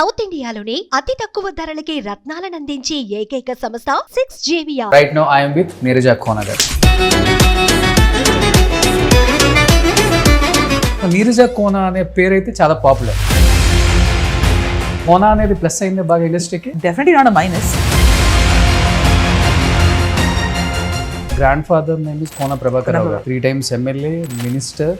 South ఇండియాలోని అతి తక్కువ ధరలకి రత్నాలను అందించే ఏకైక సంస్థ 6JVR. Right now I am with Neeraja Kona garu. Neeraja Kona అనే పేరు అయితే చాలా పాపులర్. కోనా అనేది ప్లస్ అయింది బాగా ఇండస్ట్రీకి. Definitely not a minus. Grand father name is Kona Prabhakar Rao garu. 3 times MLA, minister,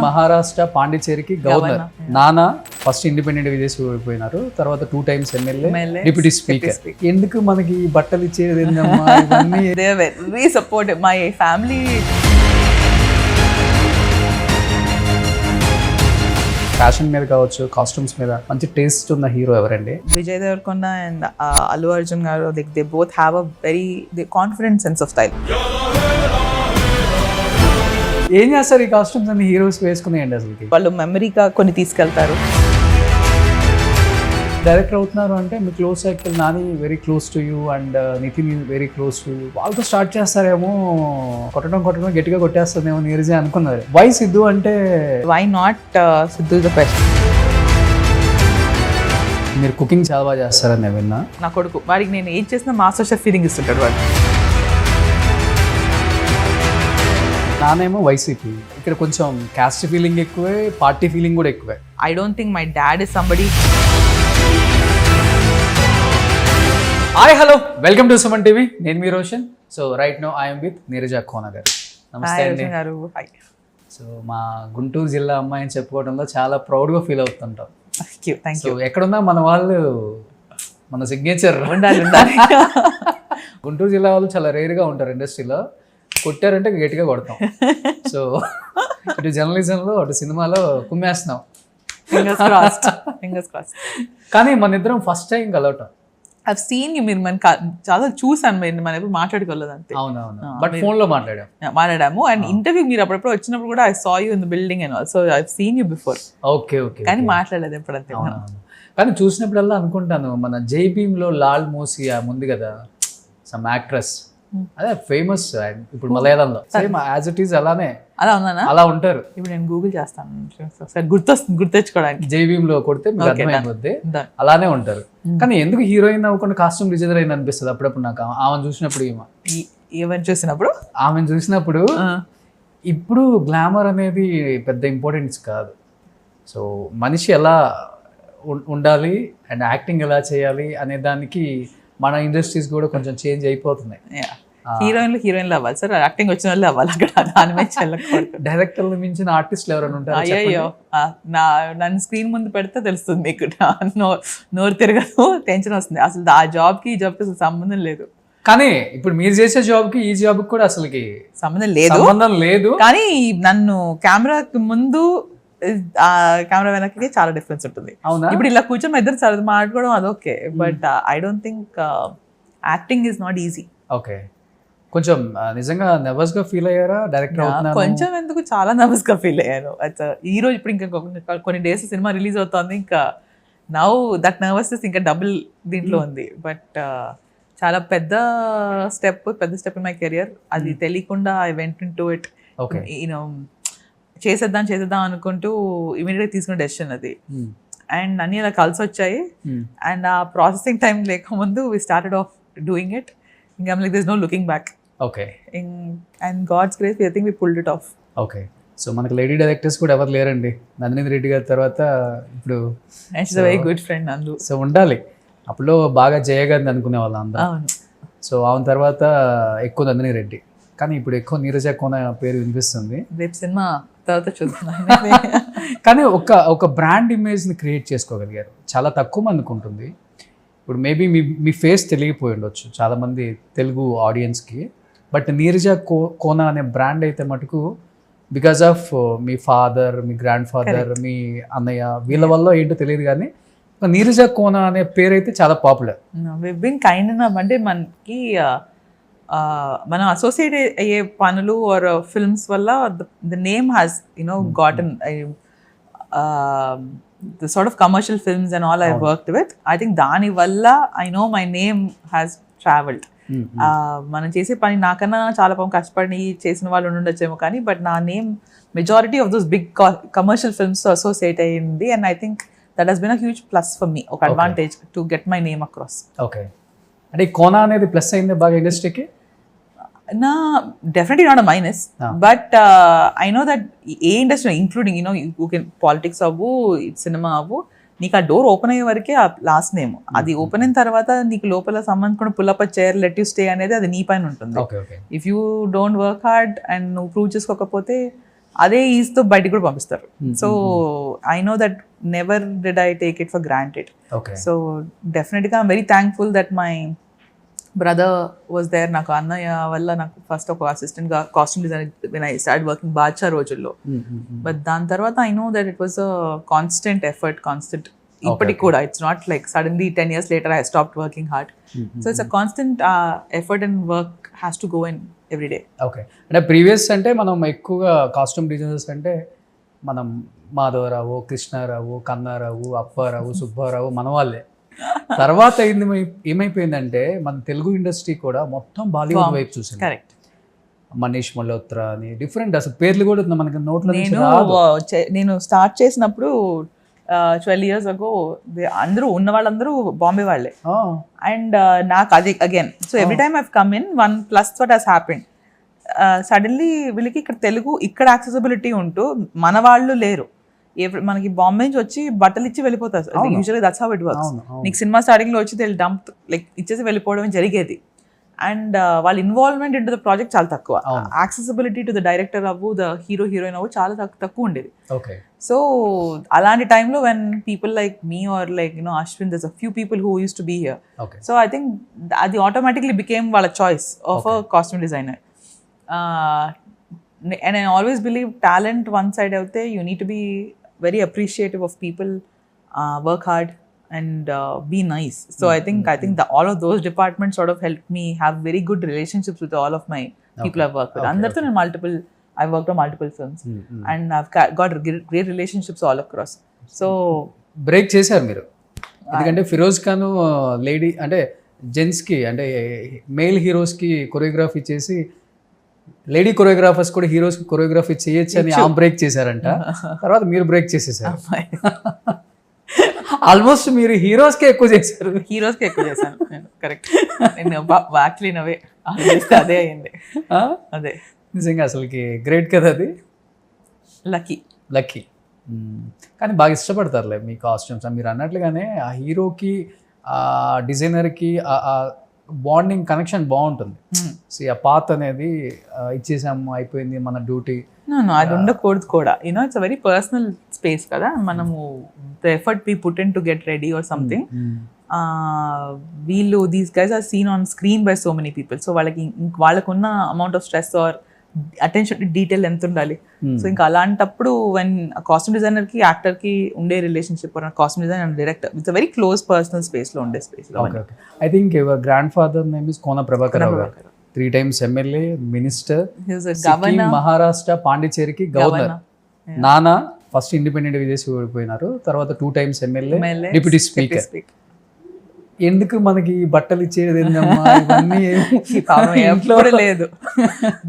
Maharashtra, పాండిచేరికి గవర్నర్. నానా ఫస్ట్ ఇండిపెండెంట్ విదేశీ ఓడిపోయినారు, తర్వాత 2 times ఎమ్మెల్యే, డిప్యూటీ స్పీకర్. ఎందుకు మనకి బట్టలు ఇచ్చేది ఏందమ్మా ఇవన్నీ? They are very supportive. My family. Fashion మీద కావచ్చు, కాస్ట్యూమ్స్ మీద మంచి టేస్ట్ ఉన్న హీరో ఎవరండి? Vijay Devarkonda and Allu Arjun garu, they both have a very confident sense of style. ఏం చేస్తారు ఈ కాస్ట్యూమ్స్ అన్ని హీరోస్ వేసుకునేయండి? అసలుకి వాళ్ళు మెమరీగా కొన్ని తీసుకెళ్తారు. డైరెక్టర్ అవుతున్నారు అంటే మీ close circle, Nani very close to you and Nitin very close to you, వాళ్ళతో స్టార్ట్ చేస్తారేమో, కొట్టడం గట్టిగా కొట్టేస్తుందేమో నీరజే అనుకున్నారు. వై సిద్ధు అంటే? Why not Sidhu is the best. మీరు కుకింగ్ చాలా బాగా చేస్తారని నేను విన్నా. నా కొడుకు వాడికి నేను ఏం చేసినా మాస్టర్ షెఫ్ ఫీలింగ్ ఇస్తుంటాడు వాడు. నానేమో వైసీపీ, ఇక్కడ కొంచెం క్యాస్ట్ ఫీలింగ్ ఎక్కువే, పార్టీ ఫీలింగ్ కూడా ఎక్కువే. I don't think my dad is somebody. Hi hello, welcome to Suman TV. నేను మీ Roshan. So right now I'm with Neeraja Kona garu. నమస్తే అండి. సో మా గుంటూరు జిల్లా అమ్మాయి అని చెప్పుకోవడంలో చాలా ప్రౌడ్గా ఫీల్ అవుతుంటాం. సో ఎక్కడున్నా మన వాళ్ళు, మన సిగ్నేచర్ ఉండాలి. గుంటూరు జిల్లా వాళ్ళు చాలా రేర్గా ఉంటారు ఇండస్ట్రీలో. కొట్టారంటే గట్టిగా కొడతాం. సో ఇటు జర్నలిజంలో, అటు సినిమాలో కుమ్మేస్తున్నాం. కానీ మన ఇద్దరం ఫస్ట్ టైం కలవటం. I've seen you, మీరు మన చాలా చూసాను, మీరు మనం ఎప్పుడు మాట్లాడుకోలేదు అంతే. అవునవును, బట్ ఫోన్లో మాట్లాడాము. అండ్ ఇంటర్వ్యూ మీరు అప్పుడప్పుడు వచ్చినప్పుడు కూడా I saw you in the building and also I seen you before. Okay okay. కానీ మాట్లాడలేదు ఎప్పుడంతే. కానీ చూసినప్పుడల్లా అనుకుంటాను, మన జై భీమ్లో లాల్ మోసియా ఉంది కదా, సమ్ యాక్ట్రెస్, అదే ఫేమస్ ఇప్పుడు మలయాళంలో, సేమ్ యాజ్ ఇట్ ఈస్ అలానే అలా ఉన్నానా? అలా ఉంటారు. ఇప్పుడు నేను గూగుల్ చేస్తాను గుర్తెచ్చుకోవడానికి. జై భీమ్లో కొడితే మీకు అర్థమైపోద్ది, అలానే ఉంటారు. కానీ ఎందుకు హీరోయిన్ అవ్వకుండా కాస్ట్యూమ్ డిజైనర్ అయింది అనిపిస్తుంది అప్పుడప్పుడు నాకు. ఆమెను చూసినప్పుడు, ఆమెను చూసినప్పుడు ఇప్పుడు గ్లామర్ అనేది పెద్ద ఇంపార్టెన్స్ కాదు. సో మనిషి ఎలా ఉండాలి అండ్ యాక్టింగ్ ఎలా చేయాలి అనే దానికి మన ఇండస్ట్రీస్ కూడా కొంచెం చేంజ్ అయిపోతున్నాయి. హీరోయిన్లు అవ్వాలి సార్, యాక్టింగ్ వచ్చిన వాళ్ళు అవ్వాలి. అక్కడ దాని మీద డైరెక్టర్లు మించిన ఆర్టిస్టులు ఎవరైనా ఉంటారు? అయ్యో, నన్ను స్క్రీన్ ముందు పెడితే తెలుస్తుంది మీకు. నోరు తిరగదు, టెన్షన్ వస్తుంది. అసలు ఆ జాబ్కి ఈ జాబ్కి అసలు సంబంధం లేదు. కానీ ఇప్పుడు మీరు చేసే జాబ్కి ఈ జాబ్కి కూడా అసలుకి సంబంధం లేదు. కానీ నన్ను కెమెరాకి ముందు, ఆ కెమెరా వెనక్కి చాలా డిఫరెన్స్ ఉంటుంది. ఇప్పుడు ఇలా కూర్చొని ఇద్దరు చాలా మాట్లాడుకోవడం అదొకే, but I don't think acting is not easy. Okay, కొంచెం నిజంగా నర్వస్ గా ఫీల్ అయ్యారా డైరెక్టర్ అవుతున్నా? కొంచెం ఎందుకు, చాలా నర్వస్ గా ఫీల్ అయ్యాను. ఈ రోజు ఇప్పుడు ఇంకా కొన్ని డేస్ సినిమా రిలీజ్ అవుతుంది, ఇంకా నౌ దట్ నర్వస్నెస్ ఇంకా డబుల్ దీంట్లో ఉంది. బట్ చాలా పెద్ద స్టెప్ ఇన్ మై కెరియర్. అది తెలియకుండా I went in to it. You know చేసేద్దాం అనుకుంటూ ఇమీడియట్గా తీసుకున్న డెసిషన్ అది. అండ్ అన్ని అలా కలిసి వచ్చాయి. అండ్ ఆ ప్రాసెసింగ్ టైం లేకముందు we started off doing it. ఇంకా like there is no looking back. Okay. And God's grace I think we pulled it off. Okay. So మనకి లేడీ డైరెక్టర్స్ కూడా ఎవరు లేరండి. నందిని రెడ్డి గారి తర్వాత ఇప్పుడు వెరీ గుడ్ ఫ్రెండ్ అందు. సో ఉండాలి. అప్పుడు బాగా జయగారిని అనుకునే వాళ్ళు అందరూ. సో ఆమె తర్వాత ఎక్కువ నందిని రెడ్డి, కానీ ఇప్పుడు ఎక్కువ నీరజా కోన పేరు వినిపిస్తుంది. రేపు సినిమా తర్వాత చూస్తున్నాను. కానీ ఒక బ్రాండ్ ఇమేజ్ని క్రియేట్ చేసుకోగలిగారు. చాలా తక్కువ మందికి ఉంటుంది. ఇప్పుడు మేబీ మీ ఫేస్ తెలియపోయి ఉండొచ్చు చాలామంది తెలుగు ఆడియన్స్కి, బట్ నీరజా కోన అనే బ్రాండ్ అయితే మటుకు బికాజ్ ఆఫ్ మీ ఫాదర్, మీ గ్రాండ్ ఫాదర్, మీ అన్నయ్య, వీళ్ళ వల్ల ఏంటో తెలియదు, కానీ నీరజా కోన అనే పేరు అయితే చాలా పాపులర్. అంటే మనకి మనం అసోసియేట్ అయ్యే పనులు ఆర్ ఫిల్మ్స్ వల్ల the name has గాటన్ the sort of commercial films and all I worked with. I think దాని వల్ల I know my name has traveled. మనం చేసే పని నాకన్నా చాలా కష్టపడి చేసిన వాళ్ళు ఉండొచ్చేమో, కానీ బట్ నా name majority of those big commercial films associate అయ్యింది. And I think that has been a huge plus for me, ఒక advantage to get my name across. Okay, అంటే ఈ కోనా అనేది ప్లస్ అయింది బాగా ఇండస్ట్రీకి? నా definitely not a minus, but I know that ఏ industry including you can politics అవ్వు, సినిమా అవ్వు, నీకు ఆ డోర్ ఓపెన్ అయ్యే వరకే ఆ లాస్ట్ నేమ్. అది ఓపెన్ అయిన తర్వాత నీకు లోపల సంబంధించిన pull up a chair let you stay అనేది అది నీ పైన ఉంటుంది. If you don't work hard and నువ్వు ప్రూవ్ చేసుకోకపోతే అదే ఈజ్తో బయటికి కూడా పంపిస్తారు. So I know that never did I take it for granted. So డెఫినెట్గా I'm very thankful that my brother was there. నాకు అన్నయ్య వల్ల నాకు ఫస్ట్ ఒక అసిస్టెంట్గా costume design when I start working Baadshah రోజుల్లో. బట్ దాని తర్వాత I know that it was a constant effort, constant. ఇప్పటికి కూడా it's not like suddenly 10 years later I stopped working hard. So it's a constant effort and work has to go in every day. Okay, అంటే previous అంటే మనం ఎక్కువగా costume designers అంటే మనం మాధవరావు, కృష్ణారావు, కన్నారావు, అప్పారావు, సుబ్బారావు మన వాళ్ళే. తర్వాత ఏమైపోయిందంటే మన తెలుగు ఇండస్ట్రీ కూడా మొత్తం బాలీవుడ్ వైపు చూసింది. కరెక్ట్. మనీష్ మల్హోత్రా అని డిఫరెంట్ అసలు పేర్లు కూడా మనకి నోట్లో నేను స్టార్ట్ చేసినప్పుడు 12 years ago అందరూ ఉన్న వాళ్ళందరూ బాంబే వాళ్ళే. అండ్ నాకు అది again, so every time I've come in one plus what has happened, suddenly వీళ్ళకి ఇక్కడ తెలుగు ఇక్కడ యాక్సెసిబిలిటీ ఉంటూ మన వాళ్ళు లేరు. మనకి బాంబే నుంచి వచ్చి బట్టలు ఇచ్చి వెళ్ళిపోతారు. Usually that's how it works. నీకు సినిమా స్టార్టింగ్ లో వచ్చి తెలు డంప్ లైక్ ఇచ్చేసి వెళ్ళిపోవడం జరిగేది. అండ్ వాళ్ళ involvement into the project చాలా తక్కువ. యాక్సెసిబిలిటీ టు ద డైరెక్టర్ అవ్వు, ద హీరో హీరోయిన్ అవ్వు చాలా తక్కువ ఉండేది. సో అలాంటి టైంలో when people like me or like Ashwin, there's a few people who use to be here. So I think అది ఆటోమేటిక్లీ బికేమ్ వాళ్ళ choice of a costume designer. And I always believe talent one side అయితే you need to be very appreciative of people, work hard and be nice. So I think all of those departments sort of helped me have very good relationships with all of my people I've worked with. Andartho I've worked on multiple films and I've got great relationships all across. So break చేశారు మీరు, ఎందుకంటే Firoz Khan lady అంటే జెంట్స్కి అంటే male హీరోస్కి choreography చేసి lady choreographers కూడా heroes choreography చేయొచ్చు అని ఆ బ్రేక్ చేశారంట. తర్వాత మీరు బ్రేక్ చేసేసారు. ఆల్మోస్ట్ మీరు హీరోస్కే ఎక్కువ చేశారు. హీరోస్కే ఎక్కువ చేశాను నేను. కరెక్ట్. నేను యాక్చువల్లీ నవే అదే అయింది. అదే నిజంగా అసలుకి గ్రేట్ కదా అది. లక్కీ. కానీ బాగా ఇష్టపడతారులే మీ కాస్ట్యూమ్స్. మీరు అన్నట్లుగానే ఆ హీరోకి ఆ డిజైనర్కి బాండింగ్ కనెక్షన్ బాగుంటుంది. ఆ పాత్ అనేది ఇచ్చేసాము అయిపోయింది మన డ్యూటీ, అది ఉండకూడదు కూడా. It's a very personal space కదా. మనము the effort we put in to get ready or something, వీళ్ళు these guys are seen on screen by so many people. So వాళ్ళకున్న amount of stress or attention detail ఎంత ఉండాలి. So ఇంకా అలాంటప్పుడు when costume designer కి actor కి ఉండే relationship, costume designer and director, it's very close personal space లో ఉండే space. I think your grand father name is Kona Prabhakar Rao garu, 3 times MLA, minister, Maharashtra, పాండిచేరికి గవర్నర్. నానా ఫస్ట్ ఇండిపెండెంట్ చేసి ఓడిపోయినారు, తర్వాత 2 times ఎమ్మెల్యే, డిప్యూటీ స్పీకర్. ఎందుకు మనకి బట్టలు ఇచ్చేది ఏందమ్మా ఇవన్నీ ఎప్పుడు లేదు.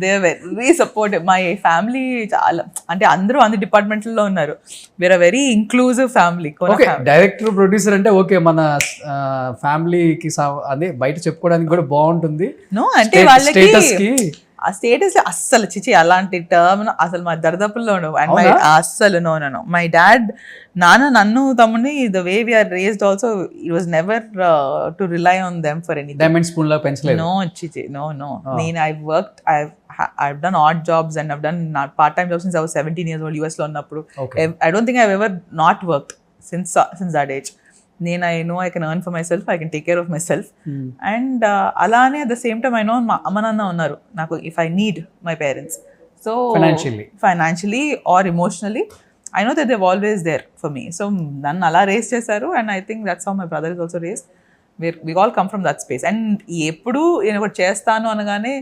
They very supportive. My family చాలా, అంటే అందరూ అన్ని డిపార్ట్మెంట్లలో ఉన్నారు. We're very inclusive family. Director, producer అంటే ఓకే, మన ఫ్యామిలీకి అదే బయట చెప్పుకోవడానికి కూడా బాగుంటుంది. నో అంటే వాళ్ళకి ఆ స్టేటస్ అస్సలు చిచి అలాంటి టర్మ్ అసలు మా దరిదాపుల్లో ఉండవు. అండ్ మై అస్సలు నో. మై డాడ్, నాన్న నన్ను తమ్ముని the way we are raised also it was never to rely on them for any diamond spoon లా పెంచలేదు. నో చిచి నో. నేను I've done odd jobs and I've done part time jobs since I was 17 years old US లో ఉన్నప్పుడు. I don't think I've ever not worked since that age. నేను I know I can earn for myself, I can take care of myself. And అలానే at the same time I know మా అమ్మ నాన్న ఉన్నారు నాకు if I need my parents. So financially or emotionally I know that they're always there for me. So నన్ను అలా race చేశారు and I think that's how my brother is also raised. We all come from that space. And ఎప్పుడు నేను ఒకటి చేస్తాను అనగానే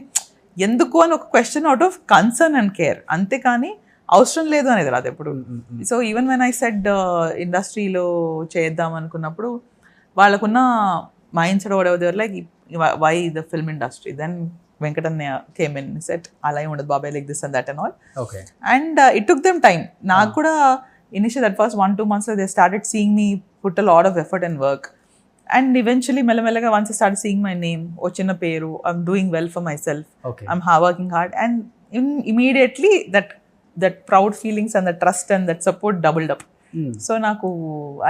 ఎందుకు అని ఒక question out of concern and care, అంతేకాని అవసరం లేదు అనేది రాదు ఎప్పుడు. So even when I said ఇండస్ట్రీలో చేద్దాం అనుకున్నప్పుడు వాళ్ళకున్న మైండ్ సెట్ ఎవరు like why the film industry. Then వెంకటన్నయ్య కేమ్ ఇన్ సెట్ అలా ఉండదు బాబాయ్ like this and that and all. And it took them time. నాకు కూడా initially that first 1-2 months they started seeing me put a lot of effort and work. And eventually, మెల్లమెల్లగా once I started seeing my name, వచ్చిన పేరు, I'm doing well for myself, Okay. I'm working hard, and immediately that proud feelings and the trust and that support doubled up. So నాకు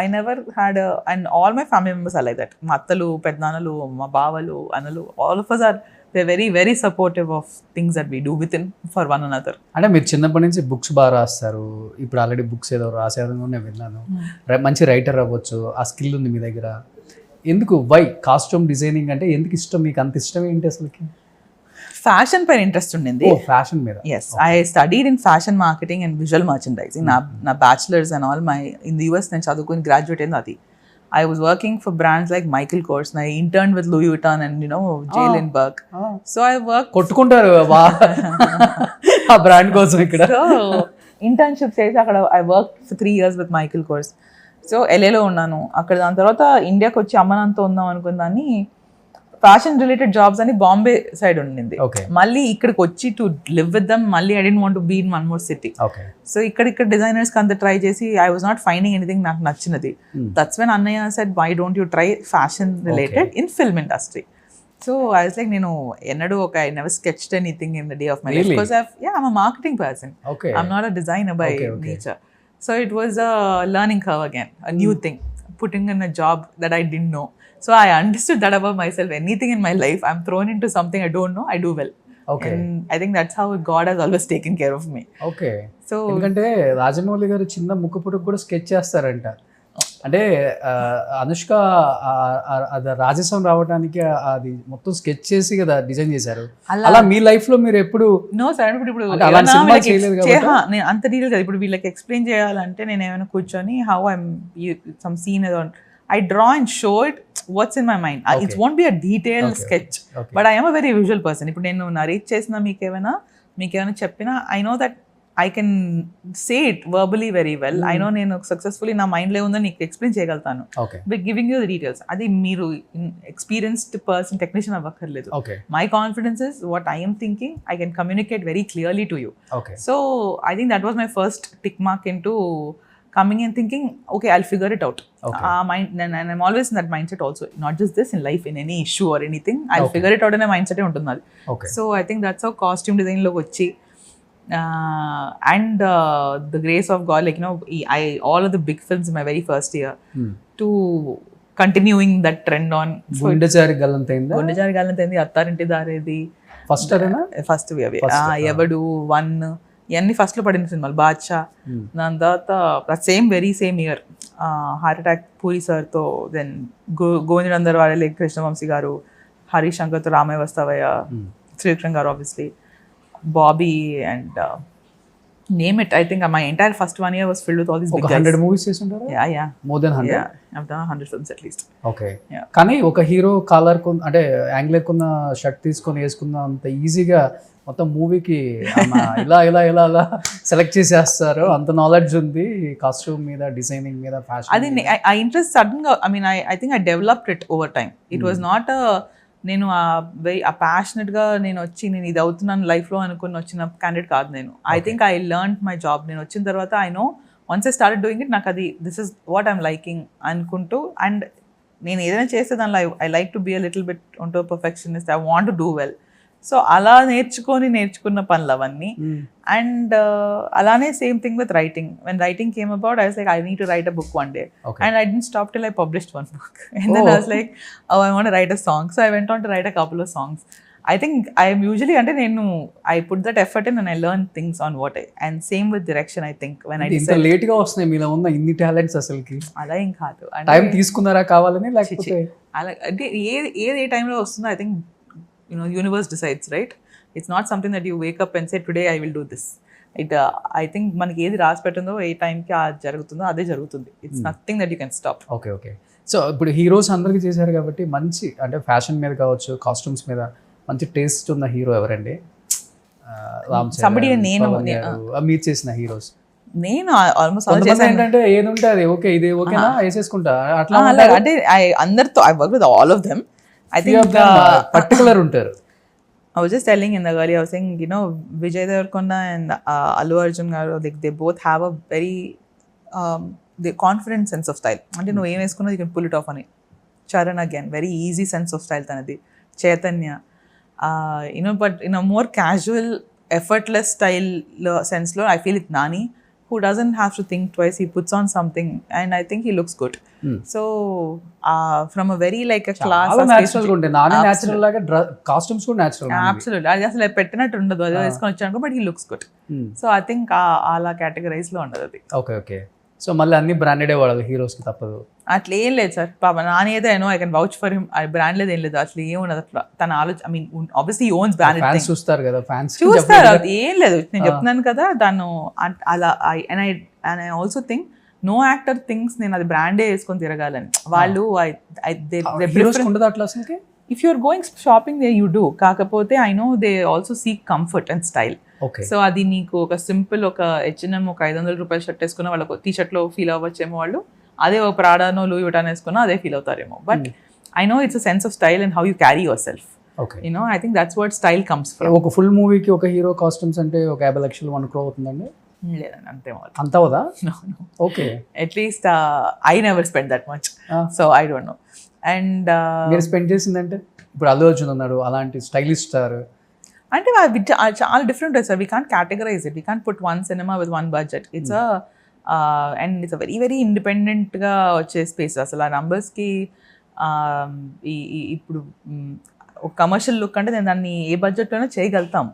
I never had and all my family members are like that. మా అత్తలు, పెద్దనాన్నలు, మా బావలు, అన్నలు, all of us are, they're very very supportive of things that we do within for one another. అంటే మీరు చిన్నప్పటి నుంచి books బాగా రాస్తారు, ఇప్పుడు ఆల్రెడీ బుక్స్ ఏదో రాసేదని నేను విన్నాను. మంచి రైటర్ అవ్వచ్చు, ఆ స్కిల్ ఉంది మీ దగ్గర. ఎందుకు వై కాస్ట్యూమ్ డిజైనింగ్ అంటే ఎందుకు ఇష్టం మీకు? అంత ఇష్టం ఏంటి అసలుకి? ఫ్యాషన్ పైన ఇంట్రెస్ట్ ఉండింది. ఫ్యాషన్ మీద? Yes, I studied in fashion marketing and visual merchandising. నా bachelor's and all my in the US నేను చదువుకుని గ్రాడ్యుయేట్ అయింది అది. I was working for brands like Michael Kors. I interned with Louis Vuitton and J. Lindbergh. So I worked. కొట్టుకుంటారు ఆ brand కోసం ఇక్కడ. So internships చేసి అక్కడ I worked for 3 years with Michael Kors. So LAలో ఉన్నాను. అక్కడ దాని తర్వాత ఇండియాకి వచ్చి అమ్మనంతో ఉందాం అనుకున్నాని ఫ్యాషన్ రిలేటెడ్ జాబ్స్ అని బాంబే సైడ్ ఉండింది. మళ్ళీ ఇక్కడికి వచ్చి టు లివ్ విత్ దమ్, మళ్ళీ I didn't want to be in one more city. So ఇక్కడ డిజైనర్స్ అంత ట్రై చేసి I was not finding anything నాకు నచ్చినది. దట్స్ వెన్ అన్నయ్య said why don't you try fashion related in film industry. So I was like నేను ఎన్నడూ I never sketched anything in the day of my life because I'm a marketing person. I'm not a designer by nature. So it was a learning curve again, a new thing, putting in a job that I didn't know. So I understood that about myself. Anything in my life, I'm thrown into something I don't know, I do well. Okay. And I think that's how God has always taken care of me. Okay. So ఎందుకంటే రాజమౌళి గారు చిన్న ముక్కుపుటకు కూడా sketch చేస్తారంట. అంటే అనుష్క అది రాజసం రావడానికి అది మొత్తం స్కెచ్ చేసి కదా డిజైన్ చేశారు. అలా మీ లైఫ్ లో మీరు ఎప్పుడు? నో సార్, ఇప్పుడు నేను అంత డీటెయిల్ కదా ఇప్పుడు వీళ్ళకి ఎక్స్ప్లెయిన్ చేయాలంటే నేను ఏమైనా కూర్చొని how I'm some scene I draw and show it what's in my mind. It won't be a detailed sketch, but I am a very visual person. ఇప్పుడు నేను నరేట్ చేసిన మీకేమైనా చెప్పినా I know that I can say it verbally very well. I know నేను successfully నా మైండ్లో ఉందని నీకు ఎక్స్ప్లెయిన్ చేయగలుగుతాను. But giving you the details, అది మీరు ఎక్స్పీరియన్స్డ్ పర్సన్ టెక్నీషియన్ అవ్వక్కర్లేదు. My confidence is what I am thinking, I can communicate very clearly to you. So I think that was my first tick mark into coming and thinking, okay, I'll figure it out. And I'm always in that mindset also, not just this, in life, in any issue or anything, I'll figure it out in a mindset untunnadi. So I think that's how costume design lo vachi and the grace of God, like all of the big films in my very first year to continuing that trend on. గుండెజారి Gallanthaindi, Attarinti Daredi first arena? First అవి ఎవడు 1 ఇవన్నీ ఫస్ట్లో పడిన సినిమాలు. బాద్షా, దాని తర్వాత very same year heart attack puri సార్తో, then గోవిందరందర్ వాడలే Krishna Vamsi గారు, హరీష్ శంకర్తో రామయ్య వస్తావయ్య, శ్రీవిక్రమ్ గారు obviously, Bobby and name it. I think my entire first 1 year was filled with all these big guys. 100 movies చేస్తుంటారా? Yeah. More than 100? Yeah, I've done 100 films at least. Okay. కానీ ఒక hero caller అంటే angler కొన్న shirt తీసుకొని వేసుకున్న అంత ఈజీగా మొత్తం మూవీకి ఇలా ఇలా ఇలా అలా సెలెక్ట్ చేసేస్తారు. అంత నాలెడ్జ్ ఉంది కాస్ట్యూమ్ మీద, డిజైనింగ్ మీద, ఫ్యాషన్. అది ఆ ఇంట్రెస్ట్ సడన్ గా I think I developed it over time. It was not నేను ప్యాషనెట్ గా నేను వచ్చి నేను ఇది అవుతున్నాను లైఫ్ లో అనుకుని వచ్చిన క్యాండిడేట్ కాదు నేను. I think I learned my job. నేను వచ్చిన తర్వాత I know once I started doing it, నాకు అది this is what I'm liking అనుకుంటూ, అండ్ నేను ఏదైనా చేస్తే దానిలో I like to be a little bit onto a perfectionist. I want to do well. So అలా నేర్చుకున్న పనులు అవన్నీ. అండ్ అలానే same thing with writing. When writing came about I was like, I need to write a book one day. And I didn't stop till I published one book. And then I was like, oh, I want to write a song. So I went on to write a couple of songs. I think I am usually I put that effort in and I learn things on what and same with direction. I think when I decided late గా వస్తున్నాయి మీలో ఉన్న ఇన్ని talents అసలుకి. అలా ఏం కాదు, time తీసుకున్నారా కావాలని, లేకపోతే అలా అంటే ఏ టైంలో వస్తుందో I think universe decides, right? It's not something that you wake up and say today I will do this. I think మనకి ఏది రాసి పెట్టిందో ఏ టైంకి జరుగుతుందో అదే జరుగుతుంది. It's nothing that you can stop. Okay. So ఇప్పుడు హీరోస్ అందరికీ చేశారు కాబట్టి మంచి అంటే ఫ్యాషన్ మీద కావచ్చు, కాస్ట్యూమ్స్ మీద మంచి టేస్ట్ ఉన్న హీరో ఎవరండి? మీరు చేసిన హీరోస్? నేను ఆల్మోస్ట్ ఏంటంటే ఏది ఉంటే అది ఓకే, ఇది ఓకేనా వేసేసుకుంటా అట్లా. అంటే అందరితో I work with all of them. I think particular ఉంటారు. I was just telling in the earlier, I was saying, Vijay Devarkonda and Allu Arjun garu, they both have a very the confident sense of style. అంటే నువ్వు ఏం వేసుకున్నా you can pull it off అని. Charan again very easy sense of style తనది. Chaitanya but in a more casual effortless style సెన్స్లో I feel it Nani, who doesn't have to think twice, he puts on something and I think he looks good. So from a very like a class natural గా ఉండే Nani natural లాగా costumes కూడా natural absolutely అది అసలు పెట్టినట్టు ఉండదు, అది వేసుకొని వచ్చాను, but he looks good. So I think అలా కేటగరైజ్ లో ఉండదు అది. ఓకే సో మళ్ళీ అన్ని బ్రాండెడే వాడాలి హీరోస్ కి, తప్పదు అట్లా ఏం లేదు సార్. పాప నాని అయితే I can vouch for him. Brand లేదు ఏం లేదు, అట్లా ఏం ఉండదు. అట్లా తన ఆలోచన, I mean obviously he ones branded things. చూస్తారు కదా ఫ్యాన్స్, చూస్తారు, అది ఏం లేదు. నేను చెప్తున్నాను కదా దాన్ని అలా. And I also think no actor things నేను అది బ్రాండే వేసుకొని తిరగాలని. వాళ్ళు ఉండదు అట్లా అసలుకి. If you're going shopping they you do, కాకపోతే I know they also seek comfort and style. So అది నీకు ఒక సింపుల్ ఒక H&M ఒక 500 రూపాయల షర్ట్ వేసుకున్న వాళ్ళకు టీ షర్ట్లో ఫీల్ అవ్వచ్చేమో వాళ్ళు, అదే ఒక ప్రాడానో లూయి విటాన్ వేసుకున్నా అదే ఫీల్ అవుతారేమో. But I know it's a sense of style and how you carry yourself. I think that's what style comes from. ఒక ఫుల్ మూవీకి ఒక హీరో కాస్ట్యూమ్స్ అంటే ఒక 50 లక్షలు 1 crore అవుతుందండి? లేదండి, అంతే అంత అవుదా? Okay, at least I never spend that much, so I don't know. And మీరు స్పెండ్ చేసిందంటే ఇప్పుడు అల్లు అర్జున్ ఉన్నాడు, అలాంటి స్టైలిష్ స్టార్ అంటే చాలా different sir. We can't categorize it. We can't put one cinema with one budget. It's and it's very very ఇండిపెండెంట్గా వచ్చే space. అసలు ఆ నంబర్స్కి ఇప్పుడు ఒక కమర్షియల్ లుక్ అంటే నేను దాన్ని ఏ బడ్జెట్లోనే చేయగలుగుతాం.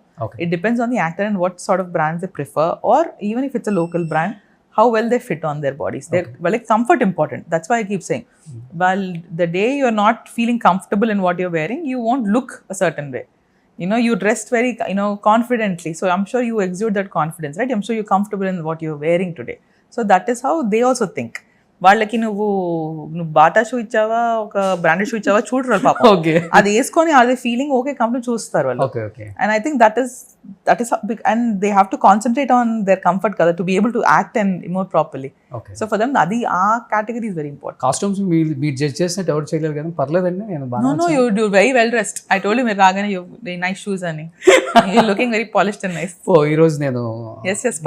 It depends on the actor and what sort of brands they prefer, or even if it's a local brand, how well they fit on their bodies. Like comfort important. That's why I keep saying, well, the day you are not feeling comfortable in what you're wearing, you won't look a certain way. You dressed very, confidently. So I'm sure you exude that confidence, right? I'm sure you're comfortable in what you're wearing today. So that is how they also think. వాళ్ళకి నువ్వు Bata shoe ఇచ్చావా, ఒక branded shoe ఇచ్చావా చూడరు పాపం. అది వేసుకొని అదే ఫీలింగ్ ఓకే కంప్లీట్ చూస్తారు వాళ్ళు. And I think that is and they have to concentrate on their comfort కదా, to be able to act and more properly. So for them అది ఆ category is very important. Costumes మీరు judge చేసినట్టు ఎవరు చేయలేరు కదా, పర్లేదండి. నేను know you very well dressed. I told you మీరు రాగానే యూ నైస్ షూస్ అని, you looking very polished and nice. ఓ ఈ రోజు నేను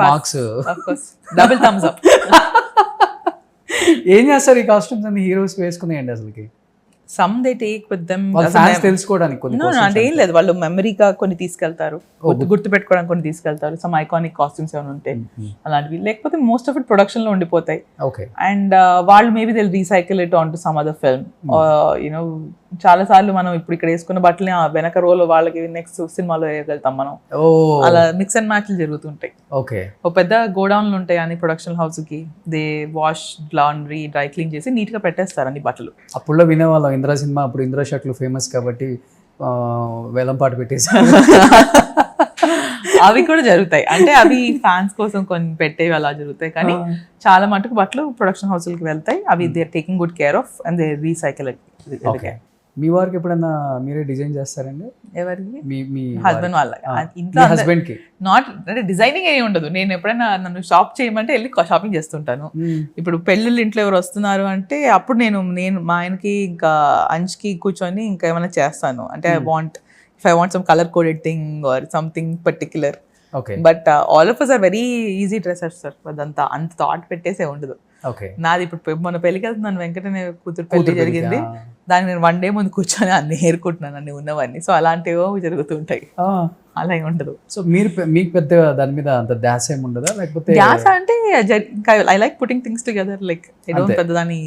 marks of course double thumbs up. ఏం చేస్తారు ఈ కాస్ట్యూమ్స్ అన్ని హీరోస్ వేసుకున్నాయండి అసలుకి? Some they take with them తెలుసుకోవడానికి. అంటే ఏం లేదు, వాళ్ళు మెమరీగా కొన్ని తీసుకెళ్తారు, గుర్తు పెట్టుకోవడానికి కొన్ని తీసుకెళ్తారు. సమ్ ఐకానిక్ కాస్ట్యూమ్స్ ఏమైనా ఉంటాయి అలాంటివి, లేకపోతే మోస్ట్ ఆఫ్ ఇట్ ప్రొడక్షన్ లో ఉండిపోతాయి. అండ్ వాళ్ళు maybe they recycle it on to some other film. చాలా సార్లు మనం ఇప్పుడు ఇక్కడ వేసుకున్న బట్టలని వెనక రోల్ వాళ్ళకి నెక్స్ట్ సినిమాలో వేయగలుగుతాం మనం. అలా మిక్స్ అండ్ మ్యాచ్లు జరుగుతుంటాయి. ఒక పెద్ద గోడౌన్లు ఉంటాయి అన్ని ప్రొడక్షన్ హౌస్ కి. They wash, laundry, dry clean చేసి నీట్ గా పెట్టేస్తారు అన్ని బట్టలు. అప్పుడు వినేవాళ్ళం ఇంద్ర సినిమా, అప్పుడు ఇంద్ర షర్ట్లు ఫేమస్ కాబట్టి వేలం పాటు పెట్టేసి అవి కూడా జరుగుతాయి. అంటే అవి ఫ్యాన్స్ కోసం కొన్ని పెట్టేవి అలా జరుగుతాయి, కానీ చాలా మటుకు బట్టలు ప్రొడక్షన్ హౌస్లకి వెళ్తాయి. అవి they are taking good care of and they recycle. మీ వారికి ఎప్పుడైనా మీరే డిజైన్ చేస్తారండి? ఎవరికి? మీ హస్బెండ్ వాళ్ళ ఇంట్లో. హస్బెండ్ కి నాట్ అంటే డిజైనింగ్ ఏమి ఉండదు. నేను ఎప్పుడైనా నన్ను షాప్ చేయమంటే వెళ్ళి షాపింగ్ చేస్తుంటాను. ఇప్పుడు పెళ్ళిళ్ళు ఇంట్లో ఎవరు వస్తున్నారు అంటే అప్పుడు నేను మా ఆయనకి ఇంకా అంచుకి కూర్చొని ఇంకా ఏమైనా చేస్తాను. అంటే I want some color coded thing or something particular. But all of us are very easy dressers sir. అదంతా అంత థాట్ పెట్టేసే ఉండదు. నాది ఇప్పుడు మన పెళ్ళికి వెళ్తున్నాను, వెంకటనే కూతురు పెళ్లి జరిగింది. దానికి నేను 1 day ముందు కూర్చొని అన్ని ఏరుకుంటున్నాను అన్ని ఉన్నవన్నీ. సో అలాంటివో జరుగుతుంటాయి, అలా ఏమి ఉండదు. సో మీకు పెద్ద దాని మీద అంత ధ్యాస ఏమి ఉండదా? లేకపోతే ధ్యాస అంటే I like putting things together. Like I don't పెద్ద దాన్ని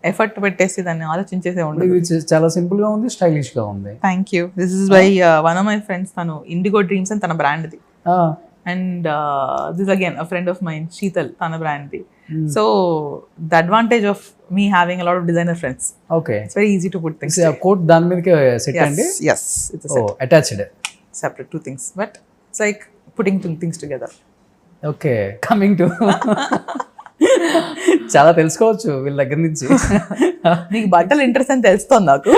ఎఫర్ట్ పెట్టేసి దాన్ని ఆలోచించేసే ఉండదు. చాలా సింపుల్ గా ఉంది, స్టైలిష్ గా ఉంది. Thank you. This is by one of my friends. తను ఇండిగో డ్రీమ్స్ అని తన బ్రాండ్ ది. And this again a friend of mine, Sheetal, తన బ్రాండ్ ది. So the advantage of me having a lot of designer friends. It's very easy to put things. Coat దాని మీదకి set అండి? yes it's a set. Attached, separate two things, but it's like putting two things together. Okay, coming to చాలా తెలుసుకోవచ్చు వీళ్ళ దగ్గర నుంచి. నీకు బట్టలు ఇంట్రెస్ట్ అని తెలుస్తుంది నాకు.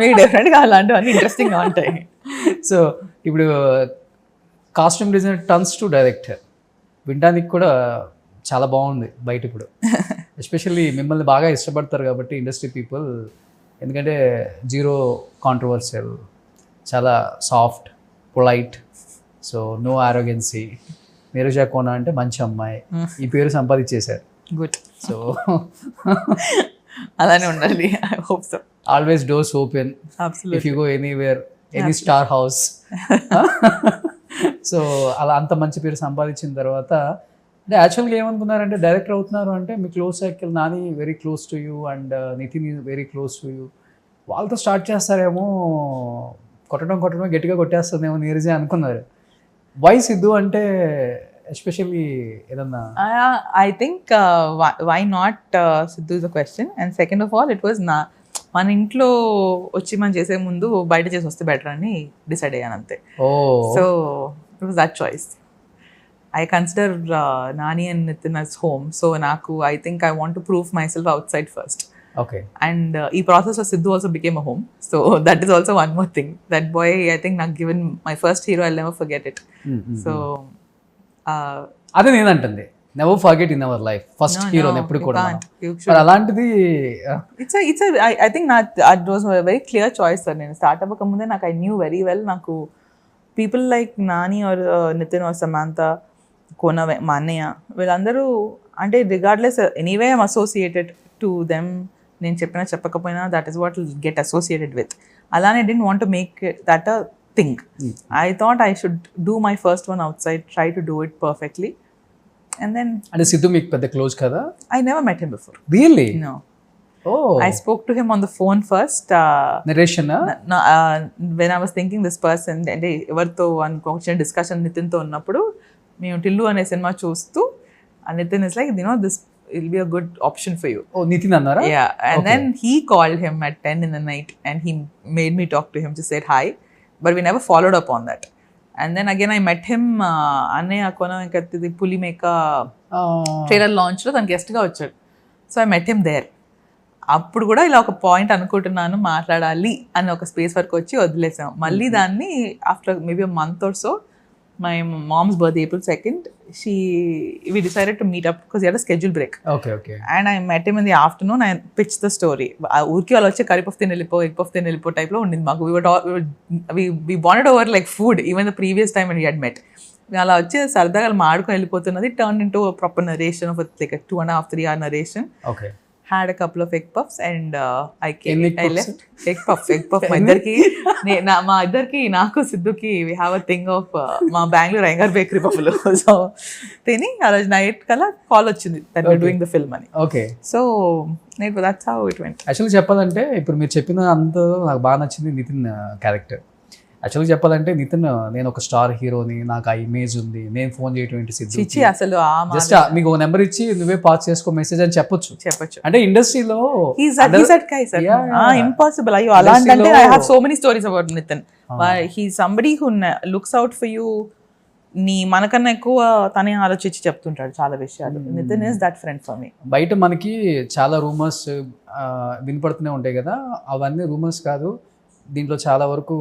మీకు డెఫినెట్గా అలాంటివన్నీ ఇంట్రెస్టింగ్గా ఉంటాయి. సో ఇప్పుడు costume designer turns to director వినడానికి కూడా చాలా బాగుంది బయట ఇప్పుడు. ఎస్పెషల్లీ మిమ్మల్ని బాగా ఇష్టపడతారు కాబట్టి ఇండస్ట్రీ పీపుల్, ఎందుకంటే జీరో కాంట్రవర్షియల్, చాలా soft, polite, so no arrogancy, Neeraja Kona అంటే మంచి అమ్మాయి, ఈ పేరు సంపాదించేశారు. గుడ్. సో అలానే ఉండాలి. I hope so. Always doors open if you go anywhere, any star house. So అలా అంత మంచి పేరు సంపాదించిన తర్వాత అంటే యాక్చువల్గా ఏమనుకున్నారంటే డైరెక్టర్ అవుతున్నారు అంటే మీ close circle, Nani very close to you and Nithin is very close to you, వాళ్ళతో స్టార్ట్ చేస్తారేమో, కొట్టడం గట్టిగా కొట్టేస్తుందేమో నీరజే అనుకున్నారు. వై సిద్ధు అంటే ఎస్పెషల్లీ ఏదన్నా? I think why not Sidhu is the question, and second of all it was మన ఇంట్లో వచ్చి మనం చేసే ముందు బయట చేసి వస్తే బెటర్ అని డిసైడ్ అయ్యాను అంతే. So it was that choice. I consider Nani and Nithin as home, so నాకు I think I want to prove myself outside first. Okay. And ఈ ప్రాసెస్ లో Siddhu also became a home, so that is also one more thing. That boy I think నాకు given my first hero, I never forget it. So అదే నేను అంటుంది, never forget in our life first హీరోని ఎప్పుడు కూడా. మరి అలాంటిది it's I think that was very clear choice sir. నేను స్టార్ట్ అవ్వక ముందే నాకు ఐ న్యూ వెరీ వెల్, నాకు people like Nani or Nithin or Samantha, Kona, మా అన్నయ్య, వీళ్ళందరూ అంటే regardless anyway I'm associated to them. నేను చెప్పినా చెప్పకపోయినా that is what will get associated with. అలానే didn't want to make that a thing. I thought I should do my first one outside, try to do it perfectly. And then అంటే సిద్ధు మీకు పెద్ద close కదా? I never met him before. Really? No. Oh. I spoke to him on the phone first. Narration? When I was thinking this person, అంటే ఎవరితో అనుకోవచ్చిన discussion నితిన్తో ఉన్నప్పుడు మేము టిల్లు అనే సినిమా చూస్తూ Nithin is like, this will be a good option for you. Oh, Nithin అన్నారా? Yeah. And then he called him at 10 in the night and he made me talk to him to say hi, but we never followed up on that. And then again I met him Neeraja Kona ఇంకది పులిమేక trailer launch లో తను guest గా వచ్చాడు. So I met him there. అప్పుడు కూడా ఇలా ఒక point అనుకుంటున్నాను మాట్లాడాలి అని ఒక స్పేస్ వరకు వచ్చి వదిలేసాం. మళ్ళీ దాన్ని after maybe a month or so, my mom's birthday April 2nd, we decided to meet up because he had a schedule break. Okay. And I met him in the afternoon. I pitched the story. ఊరికి వాళ్ళు వచ్చి curry puff తినెళ్ళిపో, egg puff తినెళ్ళిపో type లో ఉండింది మాకు. we bonded over like food even the previous time when we had met. అలా వచ్చి సరదాగా మాడుకొని వెళ్ళిపోతున్నది turned into a proper narration of like a 2.5-3 hour narration. Okay. Had a couple of egg puffs and I left. Egg puff మా ఇద్దరికి నాకు సిద్ధుకి we have a thing of మా Bengaluru Iyengar bakery పఫ్లు. So తిని ఆ రోజు నైట్ కల్లా కాల్ వచ్చింది that we're doing the film అని. Okay. So that's how it went. యాక్చువల్గా చెప్పాలంటే ఇప్పుడు మీరు చెప్పిన అంత నాకు బాగా నచ్చింది నితిన్ క్యారెక్టర్. యాక్చువల్గా చెప్పాలంటే నితిన్, నేను ఒక స్టార్ హీరోని, నాకు ఆ ఇమేజ్ ఉంది, నేను ఫోన్ చేయటువంటి సిద్ధు చిచి అసలు జస్ట్ మీకు ఒక నెంబర్ ఇచ్చి నువ్వే పాస్ చేసుకో మెసేజ్ అని చెప్పొచ్చు. అంటే ఇండస్ట్రీలో ఇంపాసిబుల్. అయ్యో అలాంటి I have so many stories about Nithin. He somebody who looks out for you. మనకన్నా ఎక్కువ తనే ఆలోచించి చెప్తుంటాడు చాలా విషయాలు. Nithin is that friend for me. బయట మనకి చాలా రూమర్స్ వినపడుతూనే ఉంటాయి కదా, అవన్నీ రూమర్స్ కాదు, దీంట్లో చాలా వరకు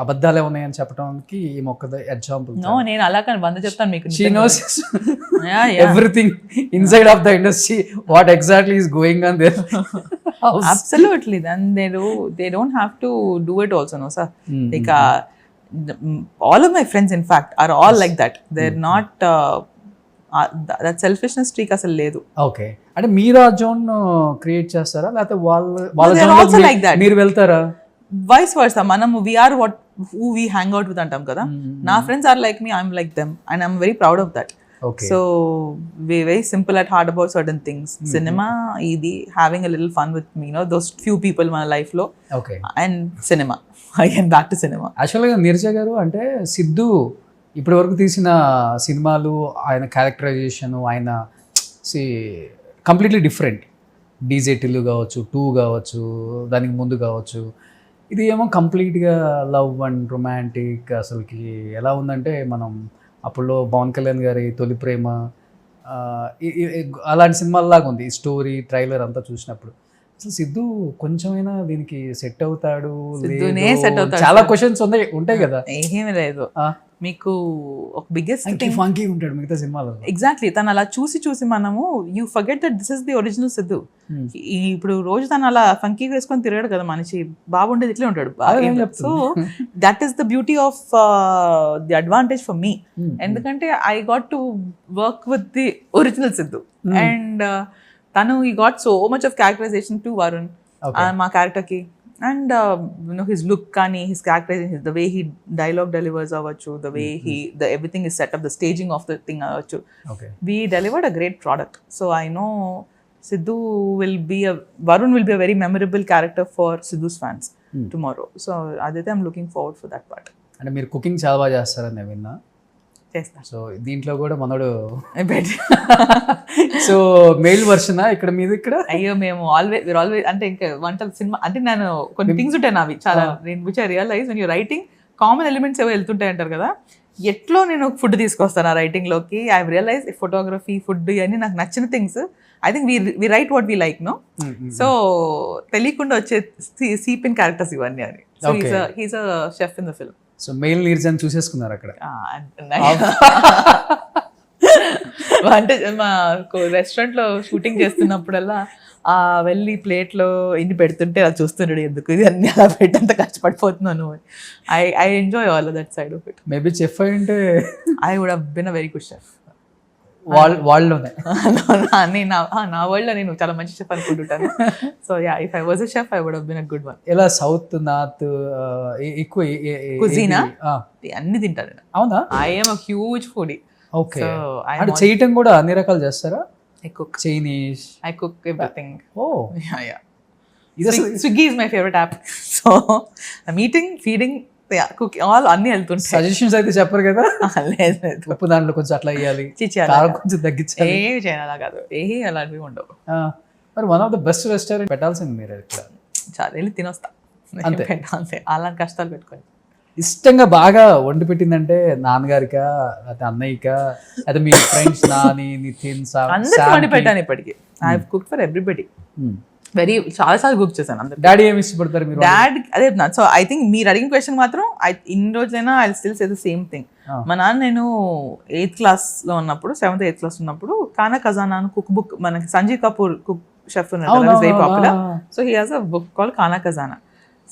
అబద్ధాలే ఉన్నాయని చెప్పడానికి ఈ మొక్క ఎగ్జాంపుల్. నేను అలా కానీ వంద చెప్తాను మీకు. She knows everything inside of the industry, what exactly is going on there. Absolutely. Then they don't have to do it also, no sir. Like all of my friends in fact are all like that. They're not that selfishness streak అసలు లేదు. Okay. అంటే మీరు ఆ zone create చేస్తారా లేకపోతే వాళ్ళ zone మీరు వెళ్తారా? Vice versa. మనం we are who we hang out with అంటాం కదా. నా friends are like me, I'm like them and I'm very proud of that. So we very simple at heart about certain things. Cinema, ఇది having a little fun with me, those few people మన life లో. Okay. And cinema, again back to cinema. యాక్చువల్గా నీరజ గారు అంటే సిద్ధు ఇప్పటి వరకు తీసిన సినిమాలు, ఆయన క్యారెక్టరైజేషన్, ఆయన కంప్లీట్లీ డిఫరెంట్. డీజే టిల్లు కావచ్చు, 2 కావచ్చు, దానికి ముందు కావచ్చు. ఇది ఏమో కంప్లీట్గా లవ్ అండ్ రొమాంటిక్. అసలుకి ఎలా ఉందంటే మనం అప్పుడులో పవన్ కళ్యాణ్ గారి తొలి ప్రేమ అలాంటి సినిమాల్లాగా ఉంది ఈ స్టోరీ, ట్రైలర్ అంతా చూసినప్పుడు. అసలు సిద్ధు కొంచెమైనా దీనికి సెట్ అవుతాడు? చాలా క్వశ్చన్స్ ఉంటాయి కదా. ఏమీ లేదు. మీకు ఒక బిగ్గెస్ట్ థింగ్ ఫంకీ ఉంటాడు మిగతా సినిమాలో. ఎగ్జాక్ట్లీ తను అలా చూసి మనము you forget that this is the original Siddhu. ఇప్పుడు రోజు తను అలా ఫంకీ వేసుకొని తిరగాడు కదా మనిషి, బాగుండేది ఇట్లే ఉంటాడు. So that is the beauty of the advantage for me, ఎందుకంటే I got to work with the original Siddhu and తను ఈ got so much of characterization to Varun మా క్యారెక్టర్కి. అండ్ హిస్ లుక్ కానీ his characterization, the way he dialogue delivers అవ్వచ్చు, the way he the everything is set up, the staging of the thing అవ్వచ్చు, we delivered a great product. So I know Sidhu Varun will be a very memorable character for Sidhu's fans tomorrow. So Aditya, I'm looking forward for that part. అంటే మీరు cooking చాలా బాగా చేస్తారని నేను విన్నా. చేస్తా. So దీంట్లో కూడా మనోడు సో మెయిల్ వర్షన్ ఇక్కడ మీది ఇక్కడ. అయ్యో మేము ఆల్వేస్ అంటే ఇంకా వంటల సినిమా అంటే నేను కొన్ని థింగ్స్ ఉంటాయి నావి చాలా, నేను which I realize when you writing common elements ఏవో వెళ్తుంటాయి అంటారు కదా, ఎట్లో నేను ఫుడ్ తీసుకొస్తాను ఆ రైటింగ్లోకి. ఐ రియలైజ్ ఫోటోగ్రఫీ, ఫుడ్ ఇవన్నీ నాకు నచ్చిన things. I think we write what we like no. So తెలియకుండా వచ్చే సీప్ ఇన్ క్యారెక్టర్స్ ఇవన్నీ అని. So he's a chef in the film. So మెయిల్ నీర్జన్ చూసేసుకున్నారు అక్కడ. అంటే మా రెస్టారెంట్లో షూటింగ్ చేస్తున్నప్పుడల్లా వెళ్ళి ప్లేట్లో ఇన్ని పెడుతుంటే అది చూస్తున్నాడు, ఎందుకు ఇది అన్ని అలా పెట్టంత కష్టపడిపోతున్నాను. I enjoy all that side of it. Maybe chef అయ్యింటే I would have been a very good chef. వాళ్ళలోనే నా వరల్డ్లో నేను చాలా మంచి షెఫ్ అనుకుంటుంటాను. So yeah, if I was a chef I would have been a good one. ఎలా south north ఎక్కువ కుజీనా అన్ని తింటాను. అవునా? I am a huge foodie. Okay. అంటే చేయటం కూడా అన్ని రకాలు చేస్తారా? I cook Chinese. I cook everything. Oh yeah. Swiggy is my favorite app. So I'm eating, feeding, cooking, all అన్ని వెళ్తుంటాయి. సజెషన్స్ అయితే చెప్పరు కదా? లేదు. ఉప్పు దాంట్లో కొంచెం అట్లా వేయాలి, కారం కొంచెం తగ్గించాలి, ఏమి చేయాలి కాదు, అలాంటివి ఉండవు. మరి one of the best restaurant పెట్టాల్సింది మీరు ఇక్కడ. చాలా వెళ్ళి తినొస్తా అంతే, అలాంటి కష్టాలు పెట్టుకొని. ఇష్టంగా బాగా వండి పెట్టిందంటే నాన్నగారికా, లేకపోతే అన్నయ్యకా, అయితే మీ ఫ్రెండ్స్ నాని, నితిన్, అందరికి వండి పెట్టాను ఇప్పటికి. I have cooked for everybody. చాలా కుక్ చేశాను అందరు. డాడీ ఏమి ఇష్టపడతారు మీరు? డాడీ అదే. సో ఐ థింక్ మీరు అడిగిన క్వశ్చన్ మాత్రం ఇన్ని రోజులైనా I still say the same thing. మా నాన్న నేను 8th క్లాస్లో ఉన్నప్పుడు, 7th 8th క్లాస్ ఉన్నప్పుడు కానా ఖజానా కుక్ బుక్, మనకి సంజీవ్ కపూర్ కుక్ షెఫ్ ఉన్నాడు, very popular. So he has a book called Khana Khazana.